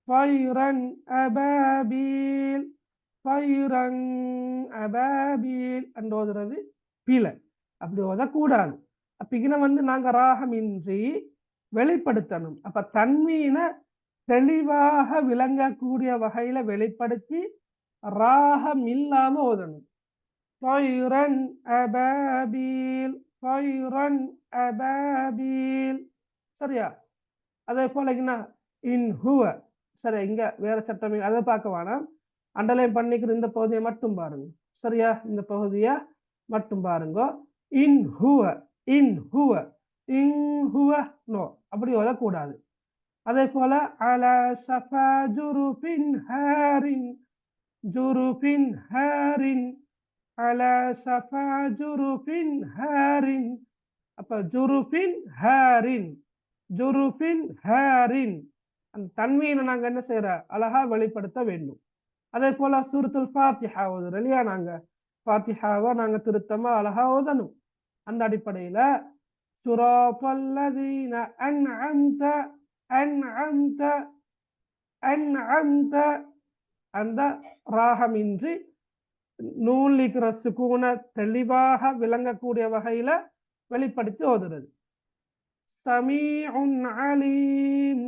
ஃபைரன் அபாபீல், ஃபைரன் அபாபீல் என்று ஓதுறது ஃபீல. அப்படி ஓதக்கூடாது. அப்ப இங்க வந்து நாங்க ராகமின்றி வெளிப்படுத்தணும். அப்ப தன்மீனை தெளிவாக விளங்கக்கூடிய வகையில வெளிப்படுத்தி ராகம் இல்லாம ஓதணும். ஃபைரன் அபாபீல், ஃபைரன் அபாபீல். சரியா? அதே போல இன் ஹுவ. சரி, இங்க வேற சட்டம் அதை பார்க்க வேணாம். அண்டர்லைன் பண்ணிக்கிற இந்த பகுதியை மட்டும் பாருங்க. சரியா? இந்த பகுதியை மட்டும் பாருங்க. இன் ஹுவ, இன் ஹுவ, இன் ஹுவ நோ, அப்படி ஓதக்கூடாது. அதே போல அல ஷஃபா ஜுருஃபின் ஹாரின், ஜுருஃபின் ஹாரின், அல ஷஃபா ஜுருஃபின் ஹாரின். அப்ப ஜுருஃபின் ஹாரின், ஜுருஃபின் ஹாரின். அந்த தன்மையை நாங்க என்ன செய்யற அழகா வெளிப்படுத்த வேண்டும். அதே போல சூரத்துல் ஃபாத்திஹா ஓதுறோம் இல்லையா? நாங்க ஃபாத்திஹாவை நாங்க திருத்தமா அழகா ஓதணும். அந்த அடிப்படையில சுராபல்லதீன அன்அம்த, அன்அம்த, அன்அம்த அந்த ராகமின்றி நூலிக்கிற சுக்கூன தெளிவாக விளங்கக்கூடிய வகையில வெளிப்படுத்தி ஓதுறது. சமீஉன் அலீம்,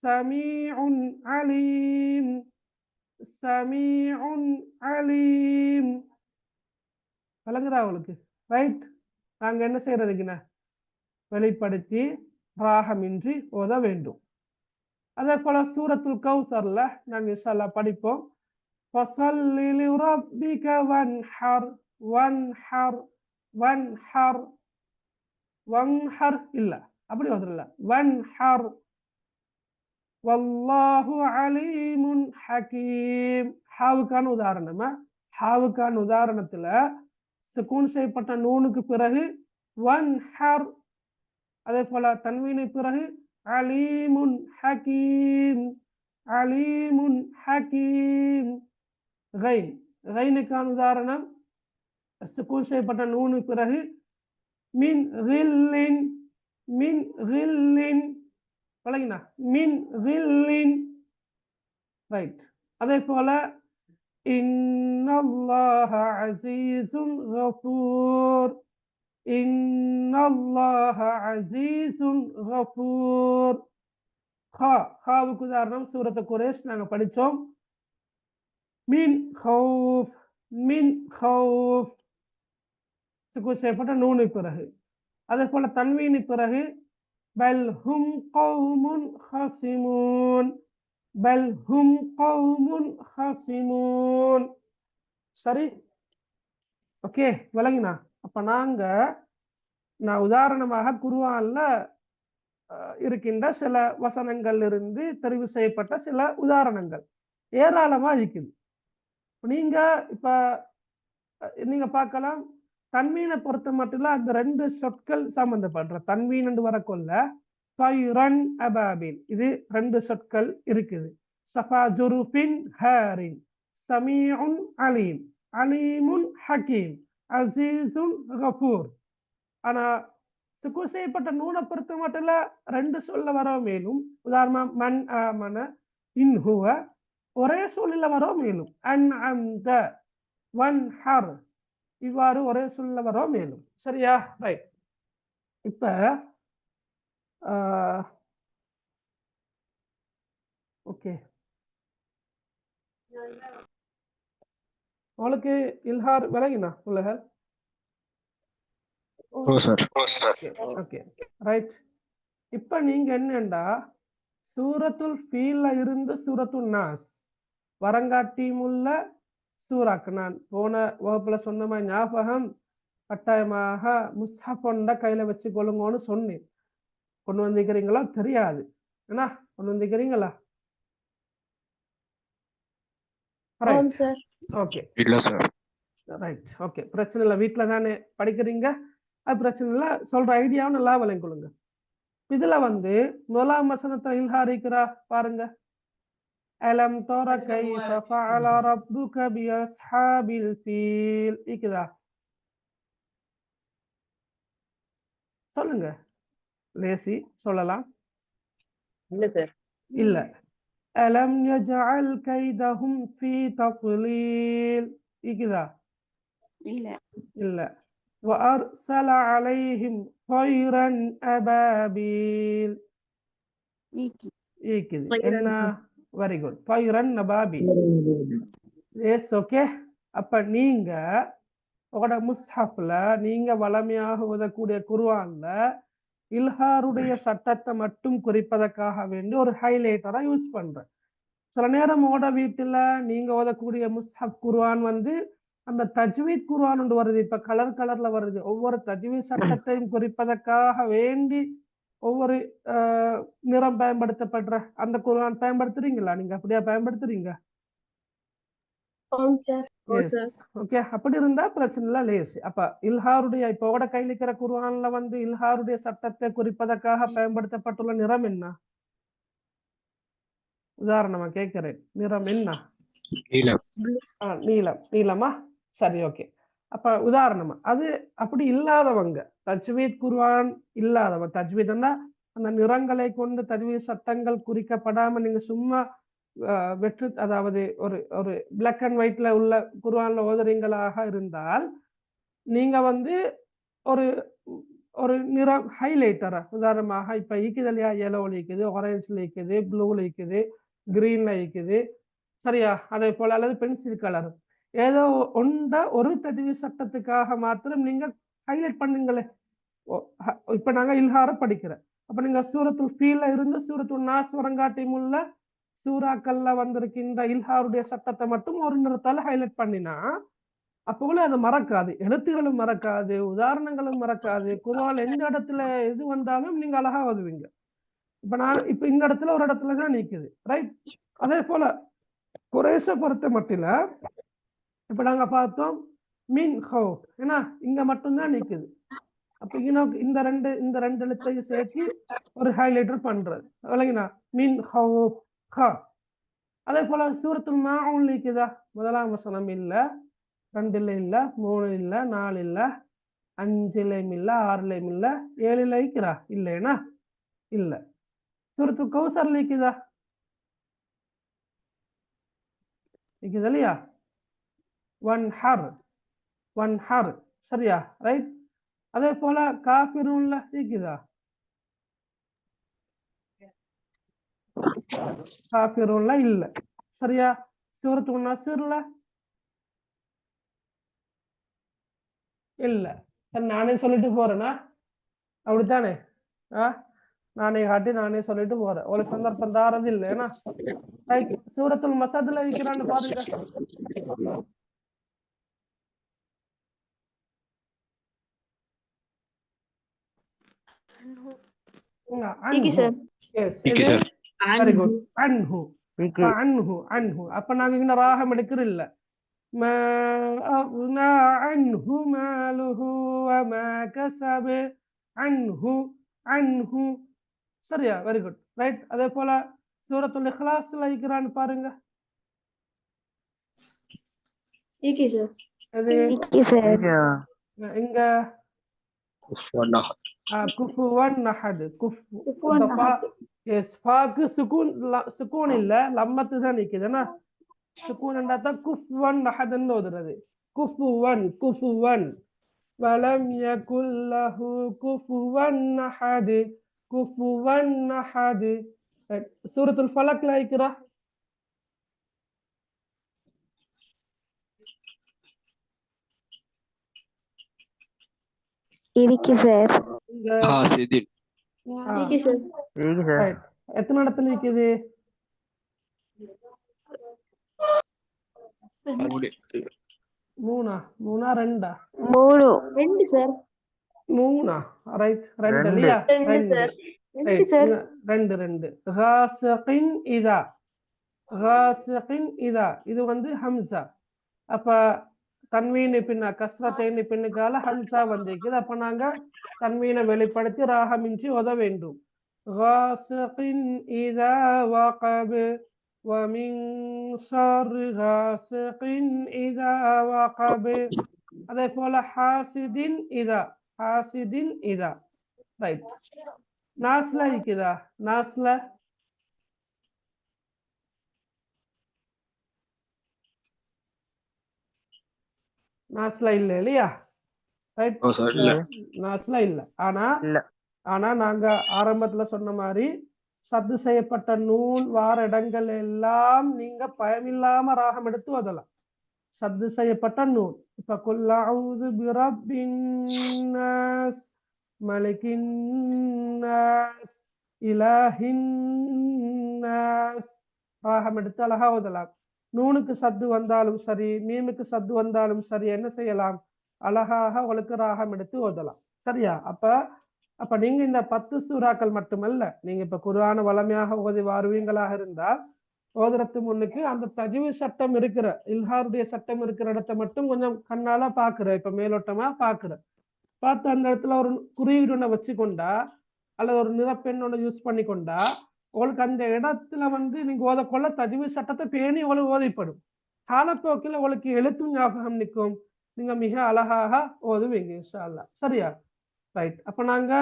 சமீஉன் அலீம், சமீஉன் அலீம். விளங்குதா அவளுக்கு? ரைட். நாங்க என்ன செய்யறதுக்குன்னா வெளிப்படுத்தி ராகமின்றி ஓத வேண்டும். அதே போல சூரத்துல் கௌசர்ல நாங்க இன்ஷா அல்லாஹ் படிப்போம். ஃபஸல்லி லிரப்பிக வன்ஹர், வன்ஹர், வன்ஹர், வன்ஹர் இல்ல, அப்படி ஓதுறல, வன்ஹர். வல்லாஹு அலீமுன் ஹகீம். ஹாவுக்கான உதாரணமா, ஹாவுக்கான உதாரணத்துல சுக்கூன் செய்யப்பட்ட நூனுக்கு பிறகு வன்ஹர், அதே போல தன்வீனு பிறகு அலீமுன் ஹகீம், அலீமுன் ஹகீம். கைன், கைனுக்கான உதாரணம் சுக்கூன் செய்யப்பட்ட நூனு பிறகு மின் கில்லின், மின் கில்லின். பழகினா மின் கில்லின். ரைட். அதே போல இன்னல்லாஹ அஸீஸுன் கஃபூர், இன்னல்லாஹ அஸீஸுன் கஃபூர். ஹாவுக்கு உதாரணம் சூரத்து குரேஷ் நாங்க படிச்சோம். மின் ஹவுஃப், மின் ஹவுஃப் சுக்கூன் செய்யப்பட்ட நூனு பிறகு. அதே போல தன்வீனு பிறகு பல் ஹும் கௌமுன் ஹஸிமூன், பல் ஹும் கௌமுன் ஹஸிமூன். சரி, ஓகே, விளங்கினா? அப்ப நான் உதாரணமாக குர்ஆன்ல இருக்கின்ற சில வசனங்கள் இருந்து தெரிவு செய்யப்பட்ட சில உதாரணங்கள் ஏராளமா இருக்குது. நீங்க இப்ப நீங்க பார்க்கலாம், தன்மீனை பொறுத்த மட்டும் அந்த ரெண்டு சொற்கள் சம்பந்தப்படுற தன்மீன் என்று வரக்கொள்ள ஃபைரன் அபாபில், இது ரெண்டு சொற்கள் இருக்குது. சஃபா ஜுருஃபின் ஹாரின், சமீஉன் அலீம், அலீமுன் ஹக்கீம், அஸீஸுன் கஃபூர். ஆனா சுக்கூன் செய்யப்பட்ட நூனை பொறுத்த மட்டும் ரெண்டு சொல்ல வர மேலும். உதாரணம் மன் ஆமன, இன்ஹுவ ஒரே சொல்லில வர மேலும். அன் அந்த, வன்ஹர் இவ்வாறு ஒரே சொல்ல வர மேலும். சரியா? ரைட். இப்ப ஓகே, உங்களுக்கு இல்ஹார் விளங்கினா உலக? Okay, right. இப்ப நீங்க என்னண்டா சூரத்துல் ஃபீல்ல இருந்து சூரத்துல் நாஸ் வரங்காட்டியுமுள்ள சூறாக்கு நான் போன வகுப்புல சொன்ன மாதிரி ஞாபகம் கட்டாயமாக முஸ்ஹப் கொண்ட கையில வச்சு கொள்ளுங்கன்னு சொன்னேன். கொண்டு வந்திருக்கிறீங்களா தெரியாது, என்ன கொண்டு வந்திருக்கிறீங்களா? ஓகே, இல்ல சார். ரைட், ஓகே, பிரச்சனை இல்லை. வீட்டுல தானே படிக்கிறீங்க, அது பிரச்சனை இல்லை. சொல்ற ஐடியாவும் நல்லா விளங்கி கொள்ளுங்க. இதுல வந்து முதலாம் வசனத்தை இல்ஹாரிக்கிறா பாருங்க. அலம் தர கைஃப ஃபஅல ரப்புக பிஅஸ்ஹாபில் ஃபீல். இருக்குதா? சொல்லுங்க. லேசி சொல்லலாம் இல்ல சார். இல்ல. அலம் யஜஅல் கைதஹும் ஃபீ தக்லீல் இருக்குதா? இல்ல. இல்ல. وأرسل عليهم طيرا أبابيل இருக்குது. என்ன? Very good. طيرا أبابيل. Yes okay. அப்ப நீங்க உங்களோட முஸ்ஹப்ல நீங்க வளமையாக ஓதக்கூடிய குர்ஆன்ல இல்ஹாருடைய சட்டத்தை மட்டும் குறிப்பதற்காக வேண்டி ஒரு ஹைலைட்டரா யூஸ் பண்றேன். சில நேரம் உங்களோட வீட்டுல நீங்க ஓதக்கூடிய முஸ்ஹப் குர்ஆன் வந்து அந்த தஜ்வீத் குர்ஆன் ஒன்று வருது, இப்ப கலர் கலர்ல வருது. ஒவ்வொரு தஜ்வீத் சட்டத்தையும் குறிப்பதற்காக வேண்டி ஒவ்வொரு நிறம் பயன்படுத்தப்படுற அந்த குர்ஆன் பயன்படுத்துறீங்களா? நீங்க அப்படியா பயன்படுத்துறீங்க? ஓகே. அப்படி இருந்தா பிரச்சனை இல்ல, லேசி. அப்ப இல்ஹாருடைய இப்ப உங்களோட கையில் இருக்கிற குர்ஆன்ல வந்து இல்ஹாருடைய சட்டத்தை குறிப்பதற்காக பயன்படுத்தப்பட்டுள்ள நிறம் என்ன? உதாரணமா கேட்கிறேன், நிறம் என்ன? நீலம். நீளமா? சரி, ஓகே. அப்ப உதாரணமா அது அப்படி இல்லாதவங்க, தஜ்வீத் குர்ஆன் இல்லாதவங்க, தஜ்வீத்னா அந்த நிறங்களை கொண்டு தஜ்வீத் சட்டங்கள் குறிக்கப்படாம நீங்க சும்மா வெற்று, அதாவது ஒரு ஒரு பிளாக் அண்ட் ஒயிட்ல உள்ள குர்ஆன்ல ஓதுறீங்களாக இருந்தால் நீங்க வந்து ஒரு ஒரு நிறம் ஹைலைட்டரா, உதாரணமாக இப்ப இருக்குது இல்லையா, yellow இருக்குது, ஆரஞ்சுல இருக்குது, ப்ளூல இருக்குது, கிரீன்ல இருக்குது, சரியா? அதே போல அல்லது பென்சில் கலர் ஏதோ ஒன்றை ஒரு தஜ்வீத் சட்டத்துக்காக மாத்திரம் நீங்க ஹைலைட் பண்ணுங்களே. இப்ப நாங்க இல்ஹார படிக்கிறேன். அப்ப நீங்க சூரத்துல் ஃபீல்ல இருந்து சூரத்துல் நாஸ் வரங்காட்டி உள்ள சூறாக்கள்ல வந்திருக்கின்ற இல்ஹாருடைய சட்டத்தை மட்டும் ஒரு நிறத்தால ஹைலைட் பண்ணினா அப்போல அது மறக்காது, எழுத்துகளும் மறக்காது, உதாரணங்களும் மறக்காது. குர்ஆன் எந்த இடத்துல எது வந்தாலும் நீங்க அழகா ஓதுவீங்க. இப்ப நான் இப்ப இந்த இடத்துல ஒரு இடத்துலதான் நிக்குது, ரைட்? அதே போல குறைஷ பொறுத்த மட்டில இப்ப நாங்க பார்த்தோம் மின் ஹவுஃப், ஏன்னா இங்க மட்டும்தான் நிக்குது. அப்ப இந்த ரெண்டு எழுத்தையும் சேர்த்து ஒரு ஹைலைட்டர் பண்றது, விளங்கினா? மின் ஹவுஃப் ஹ. அதே போல சூரத்துல் மாஊன் இருக்குதா? முதலாம் வசனம் இல்ல, 2ல இல்ல, 3 இல்ல, 4 இல்ல, 5லயும் இல்ல, 6லயும் இல்ல, 7ல இருக்கிறா? இல்லைனா இல்ல. சூரத்துல் கௌசர்ல இருக்குதா? இருக்குது இல்லையா? ஒன் ஹர், சரியா? ரைட். அதே போல காஃபிரூன்ல இருக்குதா? காஃபிரூன்ல இல்ல, சரியா? சூரத்துல் நஸ்ர்ல இல்ல. நானே சொல்லிட்டு போறேனா? அப்படித்தானே? நானே காட்டி நானே சொல்லிட்டு போறேன், ஒரு சந்தர்ப்பம் தாரது இல்லை. ஏன்னா சூரத்துல் மஸத்ல இருக்கிறான்னு பாருங்க. அப்ப நாங்க இந்த ராகம் எடுக்கிற இல்ல. சரியா? Very good, right. அதே போல சூரத்துல் இக்லாஸ்ல இருக்கிறான்னு பாருங்க. இங்க குஃபுவன் அஹத். ஃபாக்கு சுகூன் இல்ல, லம்மத்து தான் நிக்குதுன்னா. சுகூன் என்றா குஃபுவன் அஹத்ன்னு ஓதுறது. குஃபுவன் வலம் யகுல் லஹு குஃபுவன் அஹத். குஃபுவன் அஹத். சூரத்துல் ஃபலக்ல இருக்கிறா? இருக்கு சார். எத்தனை இடத்துல இருக்குது? 3 2 3 சார். 3 ரைட். 2 இல்லையா? 2 غاسقின் இதா. غاسقின் இதா இது வந்து ஹம்சா. அப்ப தன்வீன் பின்ன கஸ்ரத்தைன் பின்னுக்கால ஹம்சா வந்திருக்குது. அப்ப நாங்க தன்வீனை வெளிப்படுத்தி ராகமின்றி ஓத வேண்டும். غاسقின் இதா வகப ومن شر غاسق إذا وقب. அதே போல ஹாசிதின் இதா. ரைட். நாஸ்ல இருக்குதா? நாஸ்ல நாஸ்ல இல்ல இல்லையா? ரைட். ஓ சார் இல்ல. நாஸ்ல இல்ல. ஆனா இல்ல. ஆனா நாங்க ஆரம்பத்துல சொன்ன மாதிரி சத்து செய்யப்பட்ட நூல் வார இடங்கள் எல்லாம் நீங்க பயமில்லாம ராகம் எடுத்து ஓதலாம். சத்து செய்யப்பட்ட நூல் இப்ப குல் அஊது பிரப்பின் நாஸ் மலிகின் நாஸ் இலாஹின் நாஸ் ராகம் எடுத்து அழகா ஓதலாம். நூனுக்கு சத்து வந்தாலும் சரி, மீமுக்கு சத்து வந்தாலும் சரி, என்ன செய்யலாம்? அழகாக உங்களுக்கு ராகம் எடுத்து ஓதலாம். சரியா? அப்ப நீங்க இந்த 10 சூறாக்கள் மட்டுமல்ல, நீங்க இப்ப குர்ஆன வளமையாக ஓதி வாருவீங்களாக இருந்தால் ஓதுறதுக்கு முன்னுக்கு அந்த தஜ்வீ சட்டம் இருக்கிற இல்ஹாருடைய சட்டம் இருக்கிற இடத்த மட்டும் கொஞ்சம் கண்ணால பாக்குற, இப்ப மேலோட்டமா பாக்குற, பார்த்து அந்த இடத்துல ஒரு குறியீடு ஒண்ணு வச்சுக்கொண்டா அல்லது ஒரு நிறப்பெண் ஒண்ணு யூஸ் பண்ணி கொண்டா உங்களுக்கு அந்த இடத்துல வந்து நீங்க ஓதக்கொள்ள தஜ்வீ சட்டத்தை பேணி உங்களுக்கு ஓதிப்படும். காலப்போக்கில் உங்களுக்கு எழுத்தும் ஞாபகம் நிற்கும், நீங்க மிக அழகாக ஓதுவீங்க இன்ஷா அல்லாஹ். சரியா? ரைட். அப்ப நாங்க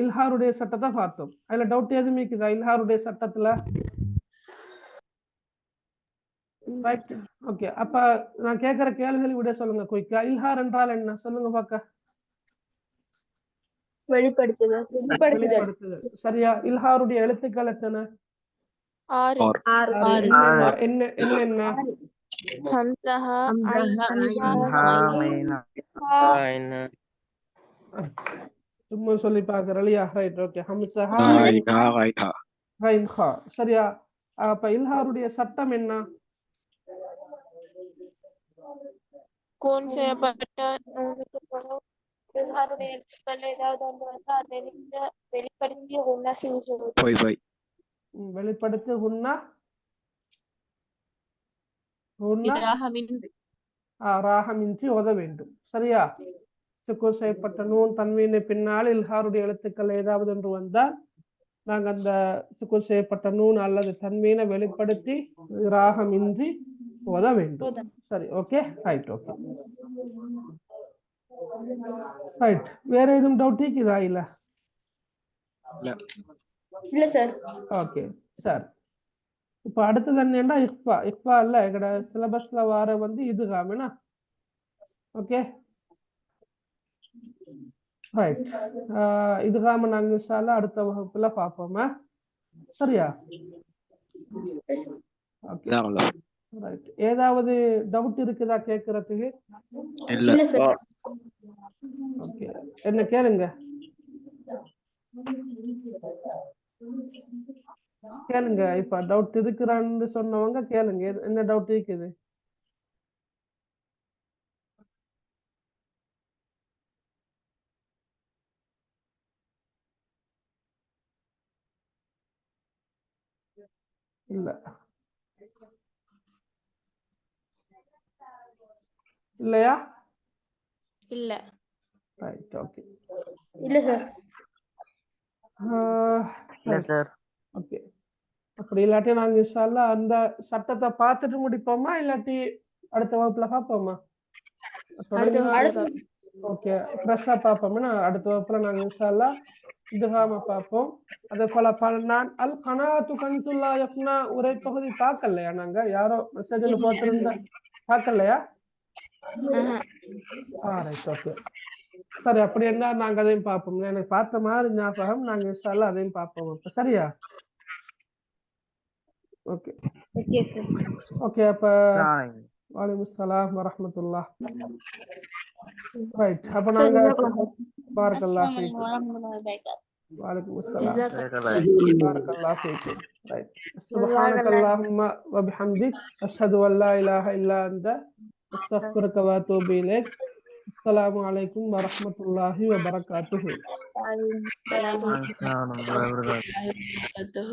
இல்ஹாருடைய சட்டத்தை பார்த்தோம். அதுல டவுட் எதுவுமே இருக்குதா இல்ஹாருடைய சட்டத்துல? ரைட். ஓகே. அப்ப நான் கேட்கிற கேள்விகள் விட சொல்லுங்க குயிக்கா. இல்ஹார் என்றால் என்ன சொல்லுங்க பாக்க. வெளிப்படுத்துதல். சரியா? இல்ஹாருடைய எழுத்துக்கள் எத்தனை? 6 என்னென்ன? ஹம்ஸஹா சும்மா சொல்லி பாக்குறேன் இல்லையா? ரைட். ஓகே. ஹம்ஸஹா ரைன் ஹா. சரியா? அப்ப இல்ஹாருடைய சட்டம் என்ன? கோன் செய்யப்பட்ட இல்ஹாருடைய எழுத்துக்கள் ஏதாவது ஒன்று வந்து அதை வெளிப்படுத்தி உன்ன செய்வது. வெளிப்படுத்து உன்னா ராகமின்றி ஓத வேண்டும். சரியா? சுக்கூன் செய்யப்பட்ட நூன் தன்வீனை பின்னால் இல்ஹாருடைய எழுத்துக்கள் ஏதாவது ஒன்று வந்தால் நாங்க அந்த சுக்கூன் செய்யப்பட்ட நூன் அல்லது தன்வீனை வெளிப்படுத்தி ராகமின்றி ஓத வேண்டும். சரி. ஓகே. ரைட். ஓகே. ரைட். வேற எதுவும் டவுட் இருக்குதா? இல்ல சார். Okay sir. இப்ப அடுத்தது என்னன்னா இக்ஃபா இல்ல எங்கட சிலபஸ்ல வார வந்து இதுகாமனா. ஓகே. ரைட். இதுகாம நாங்க இன்ஷா அல்லாஹ் அடுத்த வகுப்புல பாப்போமா? சரியா? ஓகே. ரைட். ஏதாவது டவுட் இருக்குதா கேக்குறதுக்கு? இல்ல சார். ஓகே. என்ன கேளுங்க. கேளுங்க. இப்ப டவுட் இருக்குறான்னு சொன்னவங்க கேளுங்க. என்ன டவுட் இருக்குது? இல்ல இல்லையா? இல்ல. ரைட். ஓகே. இல்ல சார். இல்ல சார். ஓகே. அப்படி இல்லாட்டி நாங்க இன்ஷா அல்லாஹ் அந்த சட்டத்தை பார்த்துட்டு முடிப்போமா இல்லாட்டி அடுத்த வகுப்புல பார்ப்போமா? ஓகே. ஃப்ரெஷ்ஷா பார்ப்போம்னா அடுத்த வகுப்புல நாங்க இன்ஷா அல்லாஹ் இதுகாம பார்ப்போம். அதே போல நான் அல் கனாத்து கன்சுல்லா யஃப்னா உரை பகுதி பார்க்கலையா? நாங்க யாரோ மெசேஜ்ல போட்டிருந்தா பார்க்கலையா? ரைட். ஓகே. சரி. அப்படி என்ன நாங்க அதையும் பார்ப்போம். எனக்கு பார்த்த மாதிரி ஞாபகம். நாங்க இன்ஷா அல்லாஹ் அதையும் பார்ப்போம். சரியா? ஓகே. ஓகே. அப்ப வலைக்கும் அஸ்ஸலாம் வரஹ்மத்துல்லாஹ். ரைட். அப்ப நாங்க பாரக்கல்லாஹ் ஃபீக்கும். வலைக்கும் அஸ்ஸலாம் பாரக்கல்லாஹ் ஃபீக்கும். ரைட். சுப்ஹானக்கல்லாஹும்ம வ பிஹம்திக் அஷ்ஹது அன் லா இலாஹ இல்லா அன்த அஸ்தக்ஃபிருக வ அத்தூபு இலைக். அஸ்ஸலாமு அலைக்கும் வரஹ்மத்துல்லாஹி வ பரகாத்துஹு. Assalamualaikum warahmatullahi wabarakatuh.